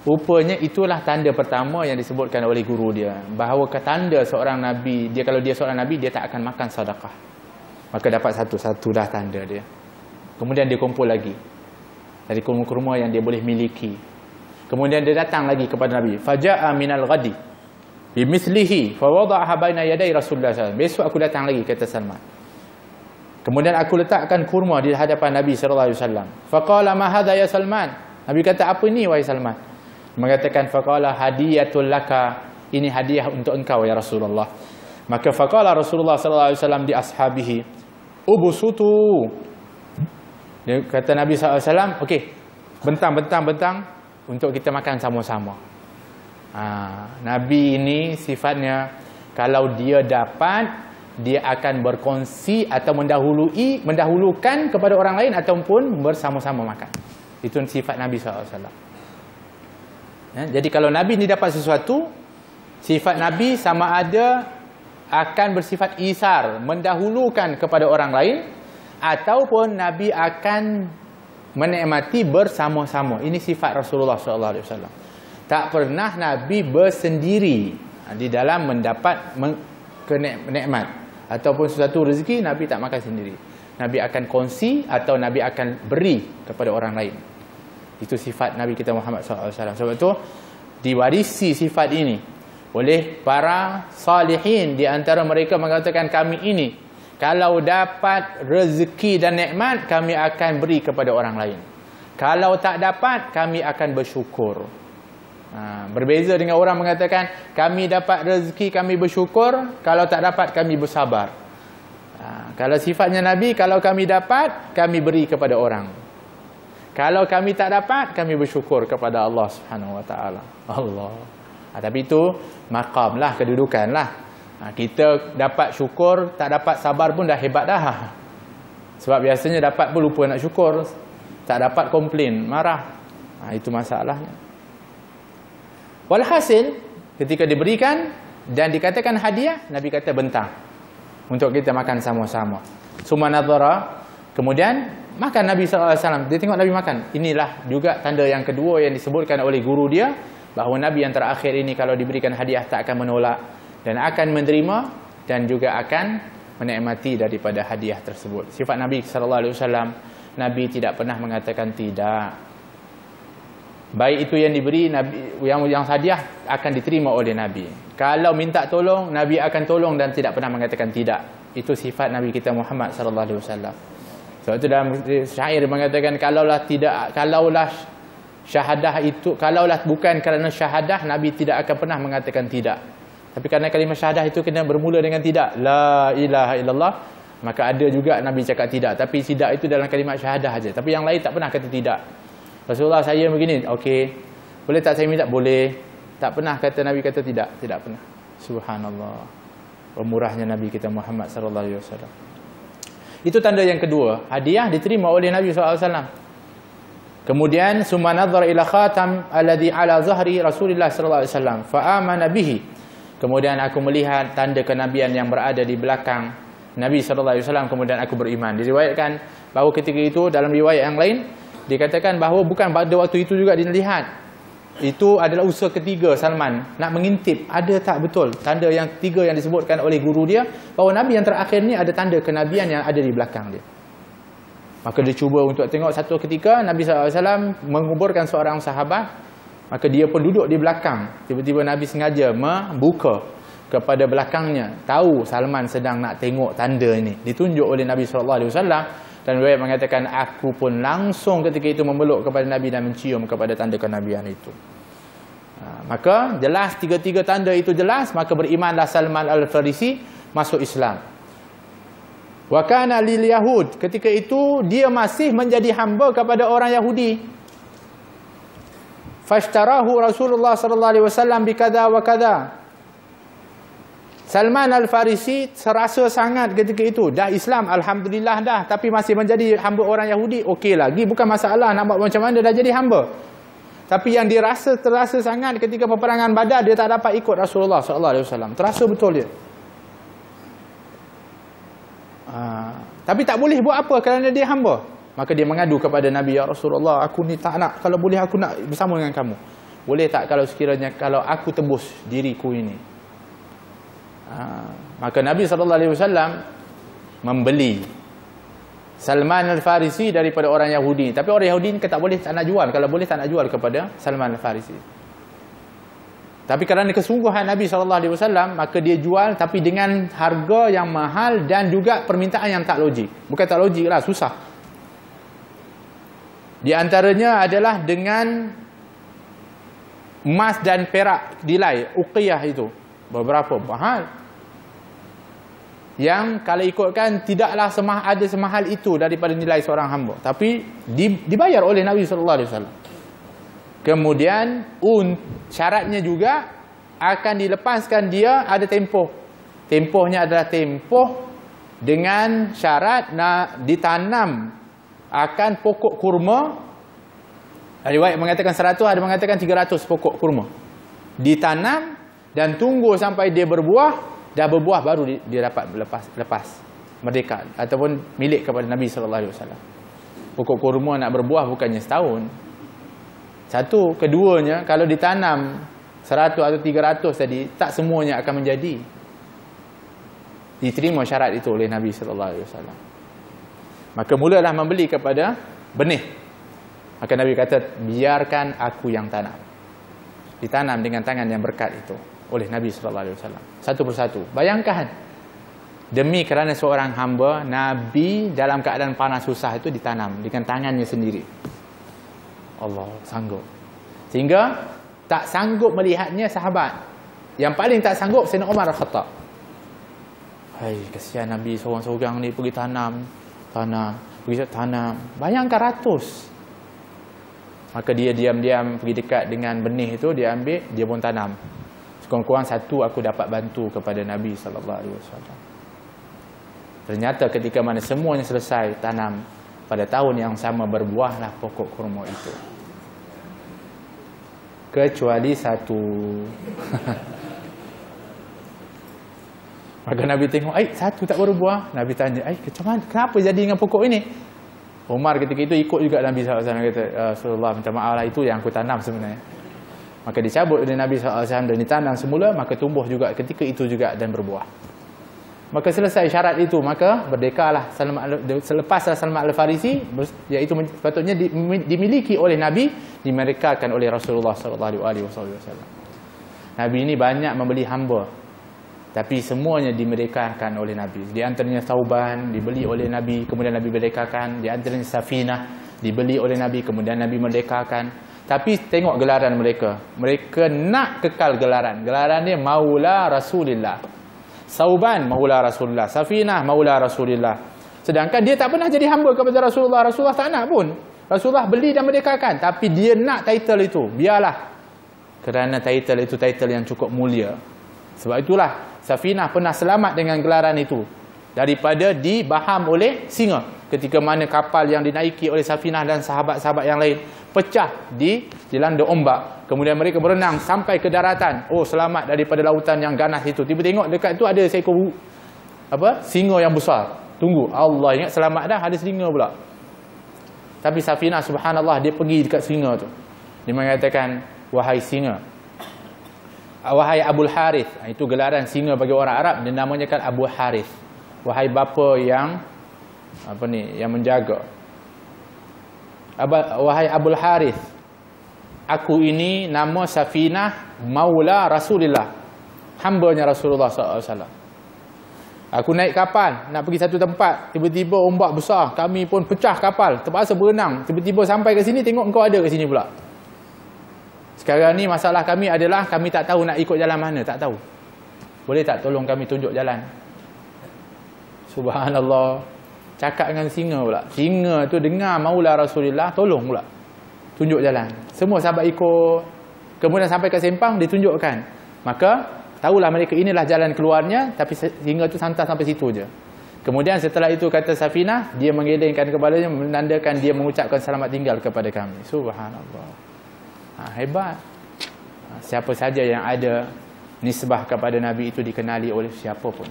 [SPEAKER 1] Rupanya itulah tanda pertama yang disebutkan oleh guru dia, bahawa tanda seorang Nabi, dia kalau dia seorang Nabi, dia tak akan makan sedekah. Maka dapat satu dah tanda dia. Kemudian dia kumpul lagi dari kurma-kurma yang dia boleh miliki. Kemudian dia datang lagi kepada Nabi, faja'a minal ghadi bimithlihi fa wada'aha baina yaday Rasulullah SAW. Besok aku datang lagi, kata Salman. Kemudian aku letakkan kurma di hadapan Nabi SAW. Faqala ma hadha ya Salman? Nabi kata, apa ini wahai Salman? Mengatakan, faqala hadiyatul laka, ini hadiah untuk engkau ya Rasulullah. Maka faqala Rasulullah SAW di ashabihi, ubusutu. Dia kata Nabi SAW, okey, bentang untuk kita makan sama-sama. Nabi ini sifatnya, kalau dia dapat, dia akan berkongsi atau mendahulukan kepada orang lain ataupun bersama-sama makan. Itu sifat Nabi SAW. Jadi kalau Nabi ni dapat sesuatu, sifat Nabi sama ada akan bersifat isar, mendahulukan kepada orang lain, ataupun Nabi akan menikmati bersama-sama. Ini sifat Rasulullah SAW. Tak pernah Nabi bersendiri di dalam mendapat kenikmat ataupun sesuatu rezeki. Nabi tak makan sendiri. Nabi akan kongsi atau Nabi akan beri kepada orang lain. Itu sifat Nabi kita Muhammad SAW. Sebab itu diwarisi sifat ini oleh para salihin. Di antara mereka mengatakan, kami ini kalau dapat rezeki dan nikmat, kami akan beri kepada orang lain. Kalau tak dapat, kami akan bersyukur. Berbeza dengan orang mengatakan, kami dapat rezeki, kami bersyukur. Kalau tak dapat, kami bersabar. Kalau sifatnya Nabi, kalau kami dapat, kami beri kepada orang. Kalau kami tak dapat, kami bersyukur kepada Allah Subhanahu Wa Taala. Allah. Tapi itu maqam lah, kedudukan lah. Kita dapat syukur, tak dapat sabar pun dah hebat dah. Sebab biasanya dapat pun lupa nak syukur, tak dapat komplain, marah. Itu masalahnya. Walhasil, ketika diberikan dan dikatakan hadiah, Nabi kata bentang untuk kita makan sama-sama. Summa nadhara, kemudian makan Nabi SAW. Dia tengok Nabi makan. Inilah juga tanda yang kedua yang disebutkan oleh guru dia, bahawa Nabi yang terakhir ini kalau diberikan hadiah tak akan menolak dan akan menerima dan juga akan menikmati daripada hadiah tersebut. Sifat Nabi SAW, Nabi tidak pernah mengatakan tidak. Baik itu yang diberi Nabi, yang hadiah akan diterima oleh Nabi. Kalau minta tolong, Nabi akan tolong dan tidak pernah mengatakan tidak. Itu sifat Nabi kita Muhammad sallallahu alaihi wasallam. Sebab itu dalam syair mengatakan kalaulah syahadah itu, kalaulah bukan kerana syahadah, Nabi tidak akan pernah mengatakan tidak. Tapi kerana kalimah syahadah itu kena bermula dengan tidak, la ilaha illallah, maka ada juga Nabi cakap tidak. Tapi tidak itu dalam kalimah syahadah saja. Tapi yang lain tak pernah kata tidak. Rasulullah, saya begini, okey. Boleh tak saya minta? Boleh. Tak pernah kata Nabi kata tidak, tidak pernah. Subhanallah. Pemurahnya Nabi kita Muhammad sallallahu alaihi wasallam. Itu tanda yang kedua, hadiah diterima oleh Nabi sallallahu alaihi wasallam. Kemudian summa nadhara ila khatam alladhi ala zahri Rasulillah sallallahu alaihi wasallam fa amana bihi. Kemudian aku melihat tanda kenabian yang berada di belakang Nabi sallallahu alaihi wasallam, kemudian aku beriman. Diriwayatkan bahawa ketika itu dalam riwayat yang lain dikatakan bahawa bukan pada waktu itu juga dilihat. Itu adalah usaha ketiga Salman nak mengintip ada tak betul tanda yang ketiga yang disebutkan oleh guru dia, bahawa Nabi yang terakhir ni ada tanda kenabian yang ada di belakang dia. Maka dia cuba untuk tengok. Satu ketika Nabi SAW menguburkan seorang sahabat, maka dia pun duduk di belakang. Tiba-tiba Nabi sengaja membuka kepada belakangnya, tahu Salman sedang nak tengok tanda ini, ditunjuk oleh Nabi SAW. Dan riwayat mengatakan aku pun langsung ketika itu memeluk kepada Nabi dan mencium kepada tanda kenabian itu. Maka jelas tiga-tiga tanda itu jelas, maka berimanlah Salman Al-Farisi, masuk Islam. Wa kana lil yahud, ketika itu dia masih menjadi hamba kepada orang Yahudi. Fashtarahu Rasulullah sallallahu alaihi wasallam bi kadza wa kadza. Salman Al-Farisi serasa sangat ketika itu dah Islam, alhamdulillah dah, tapi masih menjadi hamba orang Yahudi. Okey lagi, bukan masalah nak buat macam mana, dah jadi hamba. Tapi yang terasa sangat ketika peperangan Badar, dia tak dapat ikut Rasulullah sallallahu alaihi wasallam. Terasa betul dia. Tapi tak boleh buat apa kerana dia hamba. Maka dia mengadu kepada Nabi, ya Rasulullah, aku ni tak nak, kalau boleh aku nak bersama dengan kamu. Boleh tak kalau sekiranya kalau aku tebus diriku ini? Maka Nabi SAW membeli Salman Al-Farisi daripada orang Yahudi. Tapi orang Yahudi tak boleh, tak nak jual. Kalau boleh tak nak jual kepada Salman Al-Farisi. Tapi kerana kesungguhan Nabi SAW, maka dia jual, tapi dengan harga yang mahal dan juga permintaan yang tak logik. Bukan tak logik lah, susah. Di antaranya adalah dengan emas dan perak dilai, uqiyah itu. Beberapa mahal. Yang kalau ikutkan tidaklah ada semahal itu daripada nilai seorang hamba. Tapi dibayar oleh Nabi SAW. Kemudian syaratnya juga akan dilepaskan dia ada tempoh. Tempohnya adalah tempoh dengan syarat nak ditanam akan pokok kurma. Riwayat mengatakan 100, ada mengatakan 300 pokok kurma. Ditanam dan tunggu sampai dia berbuah, dah berbuah baru dia dapat lepas merdeka ataupun milik kepada Nabi sallallahu alaihi wasallam. Pokok kurma nak berbuah bukannya setahun. Satu, keduanya kalau ditanam 100 atau 300 tadi, tak semuanya akan menjadi. Diterima syarat itu oleh Nabi sallallahu alaihi wasallam. Maka mulalah membeli kepada benih. Maka Nabi kata, biarkan aku yang tanam. Ditanam dengan tangan yang berkat itu oleh Nabi sallallahu alaihi wasallam. Satu persatu. Bayangkan, demi kerana seorang hamba, Nabi dalam keadaan panas susah itu ditanam dengan tangannya sendiri. Allah sanggup. Sehingga tak sanggup melihatnya sahabat. Yang paling tak sanggup Sayyidina Umar Al-Khattab. Hai, kesian Nabi seorang-seorang ni pergi tanam, pergi tanam. Bayangkan ratus. Maka dia diam-diam pergi dekat dengan benih itu, dia ambil, dia pun tanam. Sekurang-kurang satu aku dapat bantu kepada Nabi SAW. Ternyata ketika mana semuanya selesai tanam, pada tahun yang sama berbuahlah pokok kurma itu. Kecuali satu. Maka Nabi tengok, satu tak berbuah. Nabi tanya, macam mana? Kenapa jadi dengan pokok ini? Umar ketika itu ikut juga Nabi SAW, kata, Rasulullah minta maaf lah, itu yang aku tanam sebenarnya. Maka dicabut oleh Nabi SAW dan ditanam semula, maka tumbuh juga ketika itu juga dan berbuah. Maka selesai syarat itu, maka berdekalah selepas Salman Al-Farisi, iaitu sepatutnya dimiliki oleh Nabi, dimerdekakan oleh Rasulullah sallallahu alaihi wasallam. Nabi ini banyak membeli hamba, tapi semuanya dimerdekakan oleh Nabi. Di antaranya Thauban dibeli oleh Nabi, kemudian Nabi merdekakan. Di antaranya Safinah dibeli oleh Nabi, kemudian Nabi merdekakan. Tapi tengok gelaran mereka. Mereka nak kekal gelaran. Gelaran dia Maula Rasulillah. Thauban Maula Rasulullah. Safinah Maula Rasulillah. Sedangkan dia tak pernah jadi hamba kepada Rasulullah. Rasulullah tak nak pun. Rasulullah beli dan merdekakan. Tapi dia nak title itu. Biarlah. Kerana title itu title yang cukup mulia. Sebab itulah Safinah pernah selamat dengan gelaran itu. Daripada dibaham oleh singa. Ketika mana kapal yang dinaiki oleh Safinah dan sahabat-sahabat yang lain pecah dilanda ombak. Kemudian mereka berenang sampai ke daratan. Oh, selamat daripada lautan yang ganas itu. Tiba tengok dekat itu ada seekor singa yang besar. Tunggu, Allah ingat selamat dah, ada singa pula. Tapi Safinah subhanallah, dia pergi dekat singa tu. Dia mengatakan, wahai singa, wahai Abul Harith. Itu gelaran singa bagi orang Arab, dia namanya kan Abu Harith. Wahai bapa yang yang menjaga. Wahai Abul Harith, aku ini nama Safinah Maula Rasulillah, hambanya Rasulullah SAW. Aku naik kapal nak pergi satu tempat, tiba-tiba ombak besar, kami pun pecah kapal, terpaksa berenang. Tiba-tiba sampai ke sini, tengok engkau ada ke sini pula. Sekarang ni masalah kami adalah kami tak tahu nak ikut jalan mana, tak tahu. Boleh tak tolong kami tunjuk jalan? Subhanallah. Cakap dengan singa pula. Singa tu dengar Maula Rasulullah, tolong pula. Tunjuk jalan. Semua sahabat ikut. Kemudian sampai ke sempang, ditunjukkan. Maka, tahulah mereka inilah jalan keluarnya, tapi singa tu santai sampai situ je. Kemudian setelah itu kata Safinah, dia menggelengkan kepalanya, menandakan dia mengucapkan selamat tinggal kepada kami. Subhanallah. Hebat. Siapa saja yang ada nisbah kepada Nabi itu dikenali oleh siapa pun.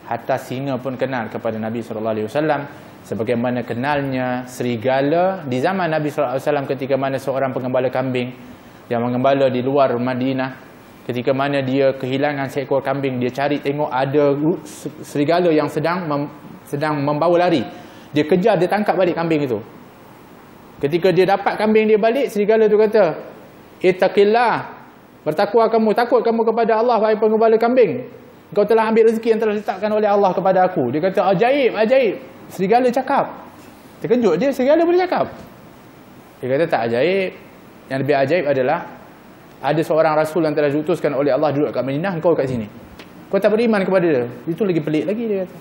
[SPEAKER 1] Hatta singa pun kenal kepada Nabi SAW. Sebagaimana kenalnya serigala di zaman Nabi SAW ketika mana seorang pengembala kambing yang mengembala di luar Madinah. Ketika mana dia kehilangan seekor kambing, dia cari tengok ada serigala yang sedang membawa lari. Dia kejar, dia tangkap balik kambing itu. Ketika dia dapat kambing dia balik, serigala itu kata, Ittaqillah, bertakwa kamu, takut kamu kepada Allah, wahai pengembala kambing. Kau telah ambil rezeki yang telah diletakkan oleh Allah kepada aku. Dia kata, ajaib, ajaib. Serigala cakap. Terkejut dia, serigala boleh cakap. Dia kata, tak ajaib. Yang lebih ajaib adalah, ada seorang Rasul yang telah diutuskan oleh Allah duduk kat Madinah, kau kat sini. Kau tak beriman kepada dia. Itu lagi pelik lagi, dia kata.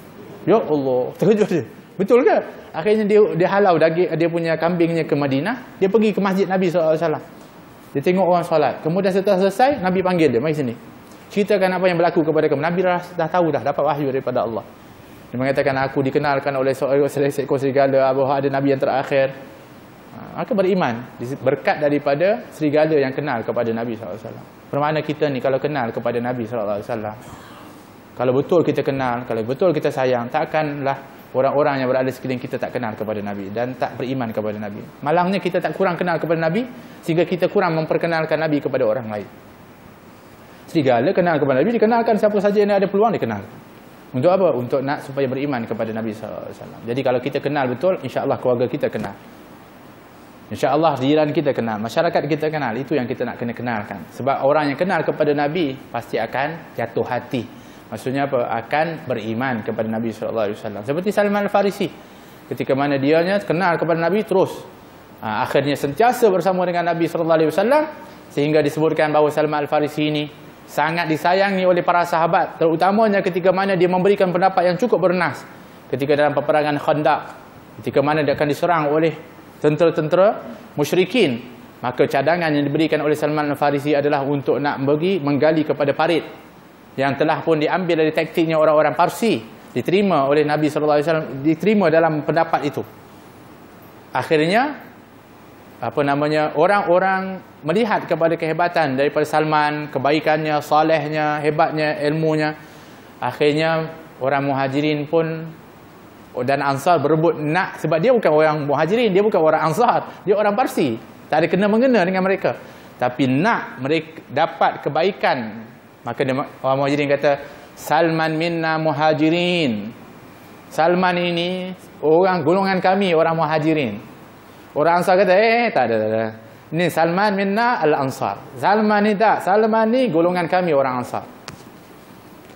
[SPEAKER 1] Ya Allah, terkejut dia. Betul ke? Akhirnya dia halau daging, dia punya kambingnya ke Madinah. Dia pergi ke masjid Nabi SAW. Dia tengok orang solat. Kemudian setelah selesai, Nabi panggil dia, mari sini. Ceritakan apa yang berlaku kepada kamu. Nabi dah tahu dah, dapat wahyu daripada Allah. Dia mengatakan, aku dikenalkan oleh seekor serigala, bahawa ada Nabi yang terakhir. Maka beriman. Berkat daripada serigala yang kenal kepada Nabi SAW. Bermakna kita ni kalau kenal kepada Nabi SAW, kalau betul kita kenal, kalau betul kita sayang, takkanlah orang-orang yang berada sekeliling kita tak kenal kepada Nabi dan tak beriman kepada Nabi. Malangnya kita tak kurang kenal kepada Nabi, sehingga kita kurang memperkenalkan Nabi kepada orang lain. Serigala kenal kepada Nabi, dikenalkan siapa saja yang ada peluang dikenal. Untuk apa? Untuk nak supaya beriman kepada Nabi SAW. Jadi kalau kita kenal betul, insya-Allah keluarga kita kenal. InsyaAllah jiran kita kenal, masyarakat kita kenal. Itu yang kita nak kena kenalkan. Sebab orang yang kenal kepada Nabi pasti akan jatuh hati. Maksudnya apa? Akan beriman kepada Nabi SAW. Seperti Salman Al-Farisi. Ketika mana dianya kenal kepada Nabi terus. Akhirnya sentiasa bersama dengan Nabi SAW. Sehingga disebutkan bahawa Salman Al-Farisi ini sangat disayangi oleh para sahabat. Terutamanya ketika mana dia memberikan pendapat yang cukup bernas. Ketika dalam peperangan Khandaq. Ketika mana dia akan diserang oleh tentera-tentera musyrikin, maka cadangan yang diberikan oleh Salman Al-Farisi adalah untuk nak pergi menggali kepada parit yang telah pun diambil dari taktiknya orang-orang Parsi, diterima oleh Nabi SAW, diterima dalam pendapat itu. Akhirnya orang-orang melihat kepada kehebatan daripada Salman, kebaikannya, salehnya, hebatnya, ilmunya. Akhirnya orang Muhajirin pun dan Ansar berebut nak, sebab dia bukan orang Muhajirin, dia bukan orang Ansar, dia orang Parsi, tak ada kena-mengena dengan mereka, tapi nak mereka dapat kebaikan. Maka orang Muhajirin kata, Salman minna muhajirin. Salman ini orang golongan kami, orang muhajirin. Orang Ansar kata, tak ada. Ini Salman minna al-Ansar. Salman ni tak. Salman ni golongan kami, orang Ansar.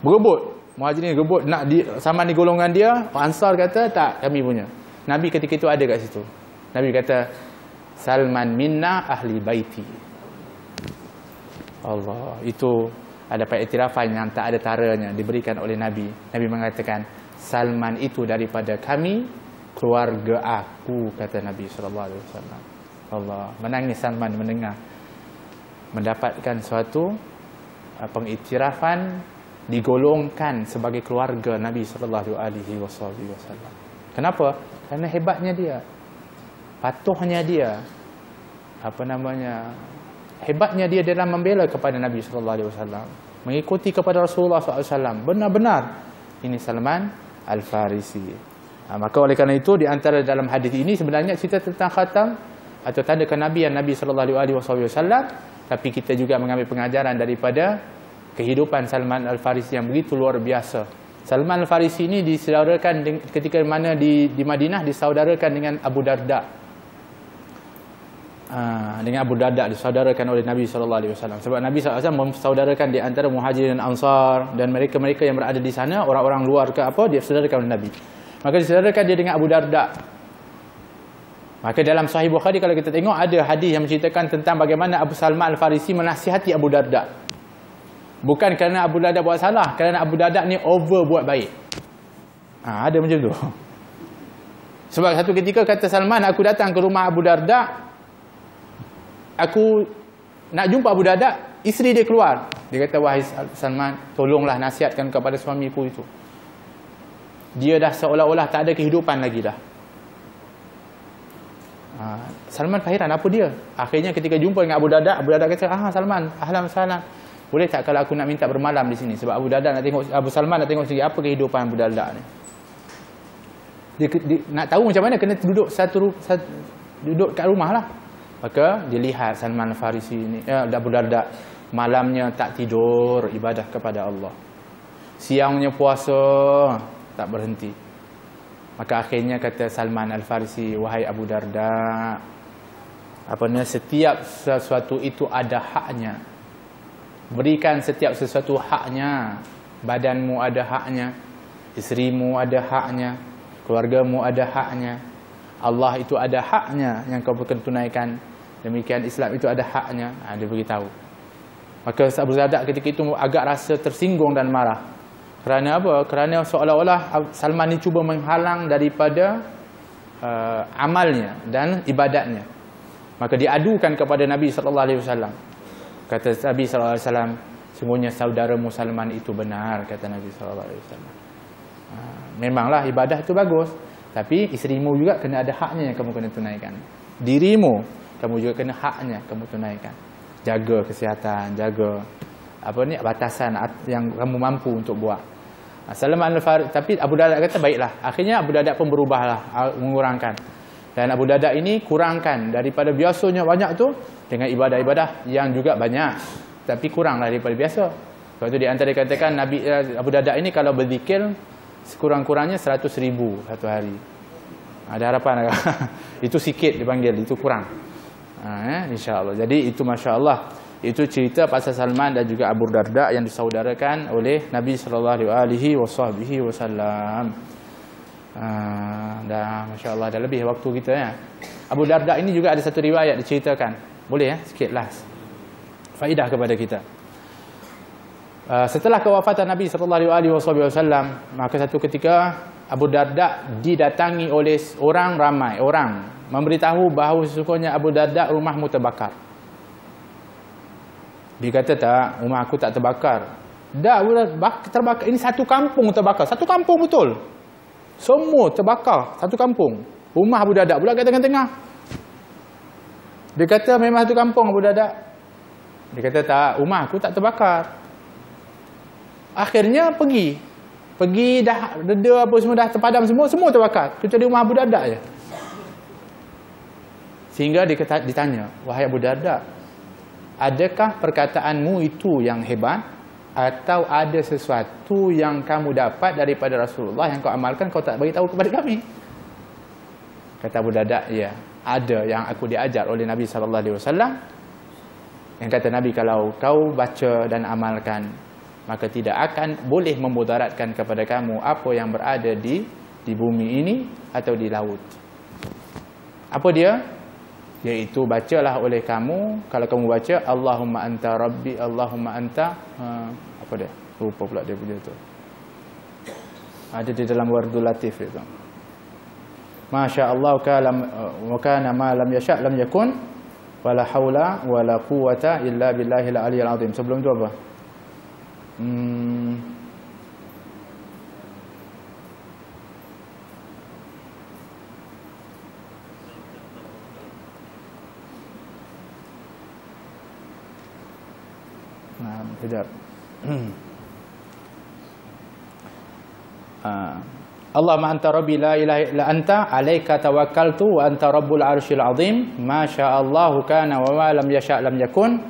[SPEAKER 1] Berebut. Muhajirin berebut. Nak Salman ni golongan dia. Ansar kata, tak, kami punya. Nabi ketika itu ada kat situ. Nabi kata, Salman minna ahli baiti. Allah. Itu ada iktirafan yang tak ada taranya diberikan oleh Nabi. Nabi mengatakan, Salman itu daripada kami, keluarga aku, kata Nabi SAW. Allah. Menangis Salman mendengar. Mendapatkan suatu pengiktirafan, digolongkan sebagai keluarga Nabi SAW. Kenapa? Kerana hebatnya dia. Patuhnya dia. Hebatnya dia dalam membela kepada Nabi SAW. Mengikuti kepada Rasulullah SAW. Benar-benar. Ini Salman Al-Farisi. Maka oleh kerana itu, di antara dalam hadis ini sebenarnya cerita tentang khatam atau tanda kenabian Nabi SAW. Tapi kita juga mengambil pengajaran daripada kehidupan Salman Al-Farisi yang begitu luar biasa. Salman Al-Farisi ini disaudarakan ketika mana di Madinah, disaudarakan dengan Abu Darda. Dengan Abu Darda disaudarakan oleh Nabi SAW. Sebab Nabi SAW memsaudarakan di antara Muhajirin dan Ansar, dan mereka-mereka yang berada di sana, orang-orang luar ke apa, dia saudarakan oleh Nabi. Maka disaudarakan dia dengan Abu Darda. Maka dalam Sahih Bukhari kalau kita tengok, ada hadis yang menceritakan tentang bagaimana Abu Salman Al-Farisi menasihati Abu Darda. Bukan kerana Abu Darda buat salah, kerana Abu Darda ni over buat baik. Ada macam tu. Sebab satu ketika kata Salman, aku datang ke rumah Abu Darda, aku nak jumpa Abu Darda, isteri dia keluar. Dia kata, wahai Salman, tolonglah nasihatkan kepada suamiku itu. Dia dah seolah-olah tak ada kehidupan lagi dah. Salman heran, apa dia? Akhirnya ketika jumpa dengan Abu Darda kata, Salman, ahlan salam. Boleh tak kalau aku nak minta bermalam di sini? Sebab Abu Salman nak tengok segi apa kehidupan Abu Darda ni. Dia nak tahu macam mana, kena duduk kat rumah lah. Maka dilihat Salman Al-Farisi ini, Abu Darda, malamnya tak tidur, ibadah kepada Allah. Siangnya puasa, tak berhenti. Maka akhirnya kata Salman Al-Farisi, wahai Abu Darda, setiap sesuatu itu ada haknya. Berikan setiap sesuatu haknya. Badanmu ada haknya, isterimu ada haknya, keluargamu ada haknya, Allah itu ada haknya yang kau perlu tunaikan. Demikian Islam itu ada haknya. Dia beritahu. Maka Abu Darda ketika itu agak rasa tersinggung dan marah. Kerana apa? Kerana seolah-olah Salman ini cuba menghalang daripada amalnya dan ibadatnya. Maka diadukan kepada Nabi SAW. Kata Nabi SAW, sungguhnya saudaramu Salman itu benar, kata Nabi SAW. Memanglah ibadah itu bagus, tapi isterimu juga kena ada haknya yang kamu kena tunaikan. Dirimu, kamu juga kena haknya kamu tunaikan. Jaga kesihatan, jaga batasan yang kamu mampu untuk buat. Salman Al-Farisi, tapi Abu Darda kata baiklah. Akhirnya Abu Darda pun berubahlah, mengurangkan. Dan Abu Darda ini kurangkan daripada biasanya banyak tu dengan ibadah-ibadah yang juga banyak, tapi kuranglah daripada biasa. Sebab itu di antara dikatakan Abu Darda ini kalau berzikir sekurang-kurangnya 100,000 satu hari. Ada harapan itu sikit dipanggil, itu kurang. InsyaAllah. Jadi itu masya-Allah, itu cerita pasal Salman dan juga Abu Darda yang disaudarakan oleh Nabi SAW. Dah masya-Allah, dah lebih waktu kita ya. Abu Darda ini juga ada satu riwayat diceritakan. Boleh ya, sikitlah faedah kepada kita. Setelah kewafatan Nabi SAW, maka satu ketika Abu Darda didatangi oleh ramai orang memberitahu bahawa sesungguhnya Abu Darda rumahmu terbakar. Dia kata, tak, rumah aku tak terbakar. Dah terbakar, ini satu kampung terbakar. Satu kampung betul. Semua terbakar, satu kampung. Rumah Abu Darda pula kat tengah-tengah. Dia kata, memang satu kampung Abu Darda. Dia kata, tak, rumah aku tak terbakar. Akhirnya pergi dah reda apa semua, dah terpadam semua terbakar, kecuali rumah Abu Darda je. Sehingga ditanya, wahai Abu Darda, adakah perkataanmu itu yang hebat atau ada sesuatu yang kamu dapat daripada Rasulullah yang kau amalkan, kau tak bagi tahu kepada kami? Kata Abu Darda, ya, ada yang aku diajar oleh Nabi SAW. Yang kata Nabi, kalau kau baca dan amalkan, maka tidak akan boleh memudaratkan kepada kamu apa yang berada di bumi ini atau di laut. Apa dia? Iaitu bacalah oleh kamu, kalau kamu baca Allahumma anta rabbi, Allahumma anta apa dia? Lupa pula dia punya tu. Ada di dalam Wardul Latif itu. Masya Allah wa kana ma lam yasha' lam yakun wala haula wala quwwata illa billahil aliyyil azim. Sebelum tu apa? Kejap. Allahumma anta rabbi la ilaha illa anta alaika tawakkaltu wa anta rabbul arsyil azim ma sya'allahu kana wa ma lam yasha' lam yakun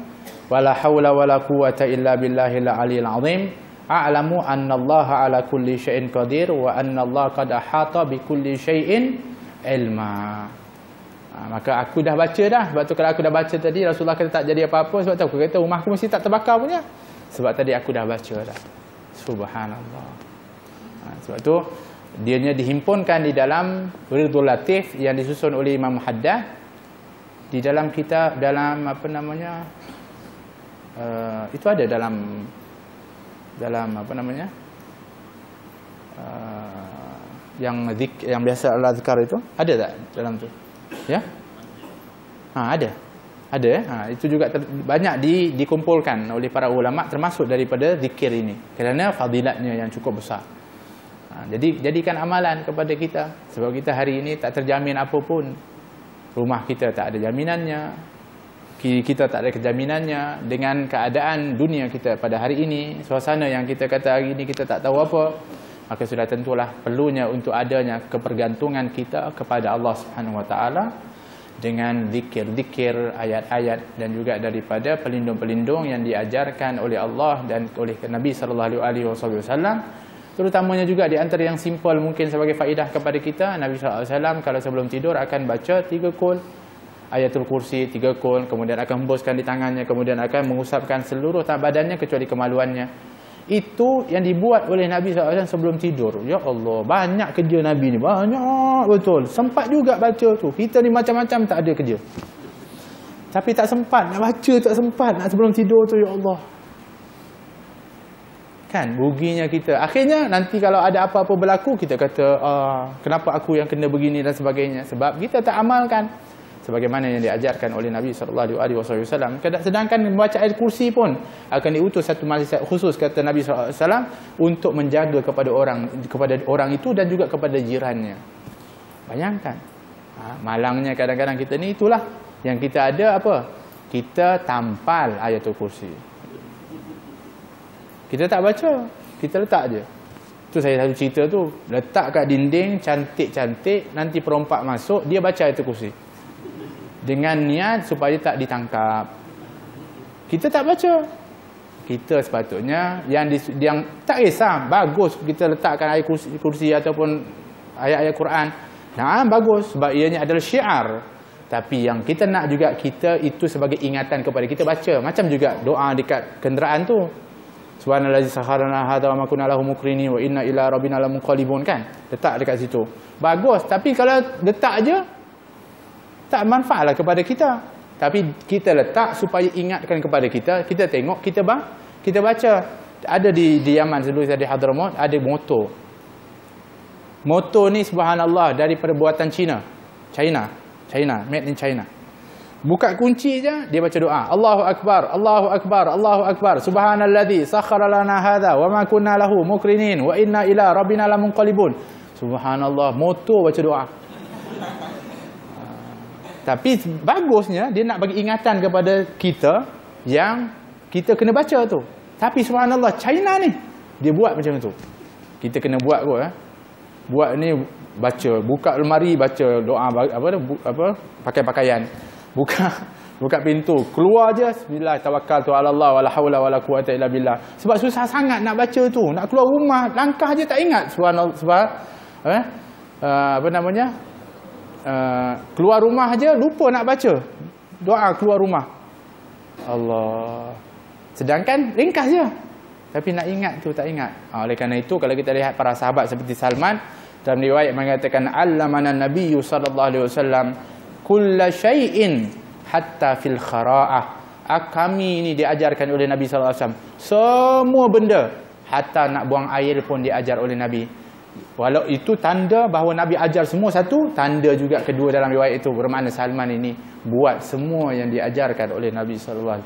[SPEAKER 1] wala haula wala quwwata illa billahil aliyyil azim a'lamu anna allaha ala kulli syai'in qadir wa anna allaha qad ahata bi kulli syai'in ilma. Maka aku dah baca dah. Sebab tu kalau aku dah baca tadi, Rasulullah kata tak jadi apa-apa. Sebab tu aku kata rumahku mesti tak terbakar punya. Sebab tadi aku dah baca dah. Subhanallah. Sebab tu dianya dihimpunkan di dalam Wardul Latif yang disusun oleh Imam Haddad di dalam kitab, dalam apa namanya, itu ada dalam apa namanya, yang biasa al-azkar itu ada tak dalam tu? Ya? Ada. Itu juga banyak dikumpulkan oleh para ulama, termasuk daripada zikir ini, kerana fadilatnya yang cukup besar. Jadi jadikan amalan kepada kita, sebab kita hari ini tak terjamin apa pun. Rumah kita tak ada jaminannya, kita tak ada kejaminannya, dengan keadaan dunia kita pada hari ini, suasana yang kita kata hari ini kita tak tahu apa, maka sudah tentulah perlunya untuk adanya kepergantungan kita kepada Allah Subhanahu Wa Taala dengan zikir-zikir, ayat-ayat dan juga daripada pelindung-pelindung yang diajarkan oleh Allah dan oleh Nabi sallallahu alaihi wasallam. Terutamanya juga di antara yang simple mungkin sebagai faedah kepada kita, Nabi sallallahu alaihi wasallam kalau sebelum tidur akan baca 3 kul Ayatul Kursi, 3 kul, kemudian akan hembuskan di tangannya, kemudian akan mengusapkan seluruh badannya kecuali kemaluannya. Itu yang dibuat oleh Nabi SAW sebelum tidur. Ya Allah, banyak kerja Nabi ni. Banyak betul. Sempat juga baca tu. Kita ni macam-macam tak ada kerja. Tapi tak sempat nak baca, tak sempat nak sebelum tidur tu, ya Allah. Kan, ruginya kita. Akhirnya nanti kalau ada apa-apa berlaku, kita kata, kenapa aku yang kena begini dan sebagainya. Sebab kita tak amalkan sebagaimana yang diajarkan oleh Nabi SAW. Sedangkan membaca ayat kursi pun akan diutus satu malaikat khusus, kata Nabi SAW, untuk menjaga kepada orang itu dan juga kepada jirannya. Bayangkan, malangnya kadang-kadang kita ni, itulah yang kita ada apa? Kita tampal ayatul kursi. Kita tak baca, kita letak je. Tu saya satu cerita tu, letak kat dinding cantik-cantik, nanti perompak masuk, dia baca ayatul kursi dengan niat supaya tak ditangkap. Kita tak baca. Kita sepatutnya yang tak kisah, bagus kita letakkan ayat kursi ataupun ayat-ayat Quran. Nah, bagus sebab ianya adalah syiar. Tapi yang kita nak juga, kita itu sebagai ingatan kepada kita baca. Macam juga doa dekat kenderaan tu. Subhanallazi sakharana hadza wa ma kunna lahu muqrinin wa inna ila rabbina lamunqalibun, kan? Letak dekat situ. Bagus, tapi kalau letak aja tak manfaatlah kepada kita. Tapi kita letak supaya ingatkan kepada kita, kita tengok, kita baca. Ada di Yaman dulu, di Hadramaut, ada motor. Motor ni subhanallah dari perbuatan China, made in China. Buka kunci je, dia baca doa. Allahu Akbar, Allahu Akbar, Allahu Akbar. Subhanalladzi sakhkhara lana hadza wa ma kunna lahu muqrinin wa inna ila rabbina lamunqalibun. Subhanallah, motor baca doa. Tapi bagusnya dia nak bagi ingatan kepada kita yang kita kena baca tu. Tapi subhanallah, China ni dia buat macam tu. Kita kena buat kot. Buat ni baca, buka lemari baca doa, apa pakai pakaian. Buka Buka pintu, keluar je, bismillah, tawakkaltu ala Allah, wala haula wala quwata illa billah. Sebab susah sangat nak baca tu. Nak keluar rumah, langkah je tak ingat. Keluar rumah aja lupa nak baca doa keluar rumah. Allah. Sedangkan ringkas je. Tapi nak ingat tu tak ingat. Oleh kerana itu kalau kita lihat para sahabat seperti Salman, dalam riwayat mengatakan allamana nabiyyu sallallahu alaihi wasallam kulla syai'in hatta fil khara'ah. Kami ini diajarkan oleh Nabi sallallahu alaihi wasallam semua benda, hatta nak buang air pun diajar oleh Nabi. Walau itu tanda bahawa Nabi ajar semua satu, tanda juga kedua dalam riwayat itu bermakna Salman ini buat semua yang diajarkan oleh Nabi sallallahu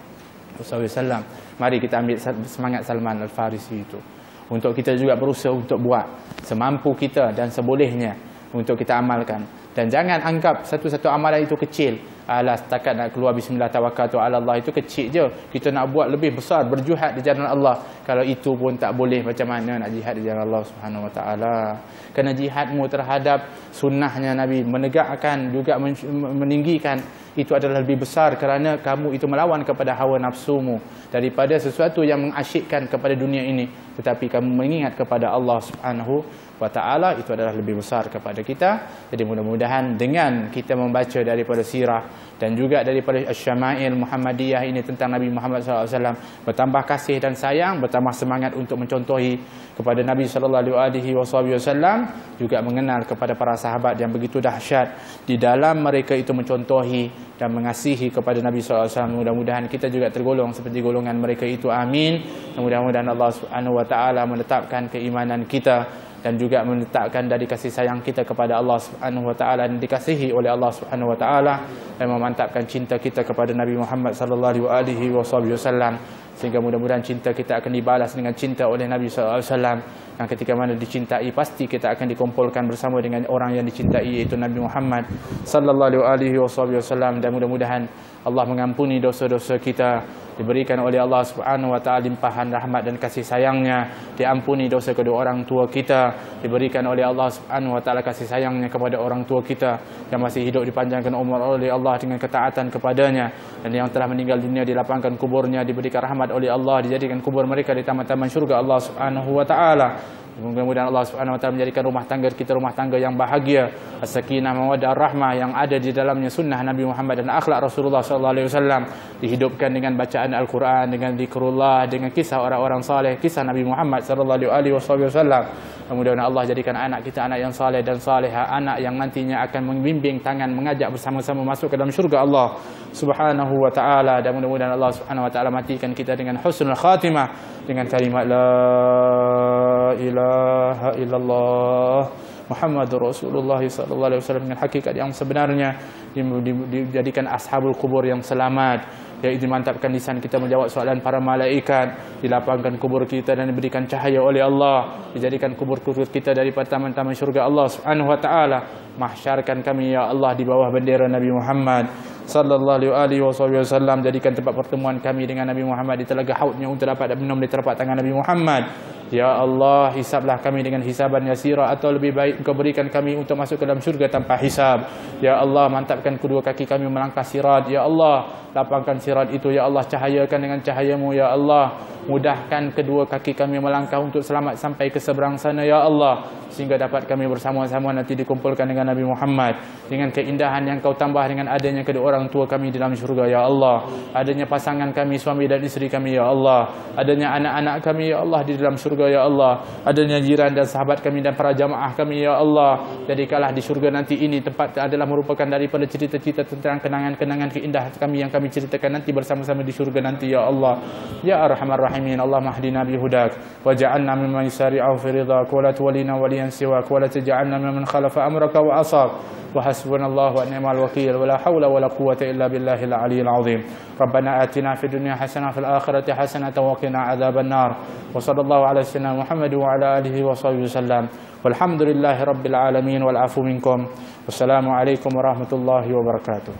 [SPEAKER 1] alaihi wasallam. Mari kita ambil semangat Salman Al-Farisi itu. Untuk kita juga berusaha untuk buat semampu kita dan sebolehnya untuk kita amalkan. Dan jangan anggap satu-satu amalan itu kecil. Alah, setakat nak keluar bismillah tawakkaltu ala Allah itu kecil je. Kita nak buat lebih besar, berjihad di jalan Allah. Kalau itu pun tak boleh, macam mana nak jihad di jalan Allah Subhanahu wa taala? Kerana jihadmu terhadap sunnahnya Nabi, menegakkan juga meninggikan, itu adalah lebih besar kerana kamu itu melawan kepada hawa nafsumu daripada sesuatu yang mengasyikkan kepada dunia ini. Tetapi kamu mengingat kepada Allah Subhanahu wa ta'ala, itu adalah lebih besar kepada kita. Jadi mudah-mudahan dengan kita membaca daripada sirah dan juga daripada Asy-Syama'il Muhammadiyah ini tentang Nabi Muhammad SAW, bertambah kasih dan sayang, bertambah semangat untuk mencontohi kepada Nabi SAW, juga mengenal kepada para sahabat yang begitu dahsyat di dalam mereka itu mencontohi dan mengasihi kepada Nabi SAW. Mudah-mudahan kita juga tergolong seperti golongan mereka itu. Amin. Mudah-mudahan Allah Subhanahu wa ta'ala menetapkan keimanan kita dan juga menetapkan dari kasih sayang kita kepada Allah Subhanahu wa taala dan dikasihi oleh Allah Subhanahu wa taala, dan memantapkan cinta kita kepada Nabi Muhammad sallallahu alaihi wasallam, sehingga mudah-mudahan cinta kita akan dibalas dengan cinta oleh Nabi sallallahu alaihi wasallam. Dan ketika mana dicintai, pasti kita akan dikumpulkan bersama dengan orang yang dicintai, yaitu Nabi Muhammad sallallahu alaihi wasallam. Dan mudah-mudahan Allah mengampuni dosa-dosa kita, diberikan oleh Allah Subhanahu wa taala limpahan rahmat dan kasih sayangnya, diampuni dosa kedua orang tua kita, diberikan oleh Allah Subhanahu wa taala kasih sayangnya kepada orang tua kita yang masih hidup, dipanjangkan umur oleh Allah dengan ketaatan kepadanya, dan yang telah meninggal dunia dilapangkan kuburnya, diberikan rahmat oleh Allah, dijadikan kubur mereka di taman-taman syurga Allah Subhanahu wa taala. Mudah-mudahan Allah Subhanahu wa taala menjadikan rumah tangga kita rumah tangga yang bahagia, as-sakinah, mawaddah, rahmah, yang ada di dalamnya sunnah Nabi Muhammad dan akhlak Rasulullah sallallahu alaihi wasallam, dihidupkan dengan bacaan Al-Quran, dengan zikrullah, dengan kisah orang-orang saleh, kisah Nabi Muhammad sallallahu alaihi wasallam. Mudah-mudahan Allah jadikan anak kita anak yang saleh dan salehah, anak yang nantinya akan membimbing tangan mengajak bersama-sama masuk ke dalam syurga Allah Subhanahu wa taala. Dan mudah-mudahan Allah Subhanahu wa taala matikan kita dengan husnul khatimah, dengan kalimat la ilaha illallah Muhammadur Rasulullah sallallahu alaihi wasallam, dengan hakikat yang sebenarnya, dijadikan ashabul kubur yang selamat, yaitu dimantapkan lisan kita menjawab soalan para malaikat, dilapangkan kubur kita dan diberikan cahaya oleh Allah, dijadikan kubur-kubur kita daripada taman-taman syurga Allah Subhanahu wa taala. Mahsyarkan kami ya Allah di bawah bendera Nabi Muhammad sallallahu alaihi wasallam, jadikan tempat pertemuan kami dengan Nabi Muhammad di telaga haudnya untuk dapat minum di telapak tangan Nabi Muhammad. Ya Allah, hisablah kami dengan hisaban yasira, atau lebih baik Engkau berikan kami untuk masuk ke dalam syurga tanpa hisab. Ya Allah, mantapkan kedua kaki kami melangkah sirat. Ya Allah, lapangkan sirat itu. Ya Allah, cahayakan dengan cahayamu. Ya Allah, mudahkan kedua kaki kami melangkah untuk selamat sampai ke seberang sana. Ya Allah, sehingga dapat kami bersama-sama nanti dikumpulkan dengan Nabi Muhammad, dengan keindahan yang Kau tambah dengan adanya kedua orang tua kami di dalam syurga. Ya Allah, adanya pasangan kami, suami dan isteri kami. Ya Allah, adanya anak-anak kami. Ya Allah, di dalam syurga. Ya Allah, adanya jiran dan sahabat kami dan para jamaah kami. Ya Allah, jadikanlah di syurga nanti ini tempat adalah merupakan daripada cerita-cerita tentang kenangan-kenangan keindahan kami yang kami ceritakan nanti bersama-sama di syurga nanti. Ya Allah, ya Arhamar Rahimin, Allah mahdina bihudak waj'alna mimman yusari'u fi ridhak wa la tuwallina waliyan siwak wa la taj'alna mimman khalafa amraka wa asab wa hasbunallahu wa ni'mal wakeel wa la hawla wa la quwwata illa billahil aliyyil azim. Rabbana atina fid dunya hasanah fil akhirati hasanah wa qina adzaban nar. Wa sallallahu ala sayyidina Muhammad wa ala alihi wa sahbihi wasallam. Walhamdulillahi rabbil alamin wal afu minkum. Wassalamu alaikum warahmatullahi wabarakatuh.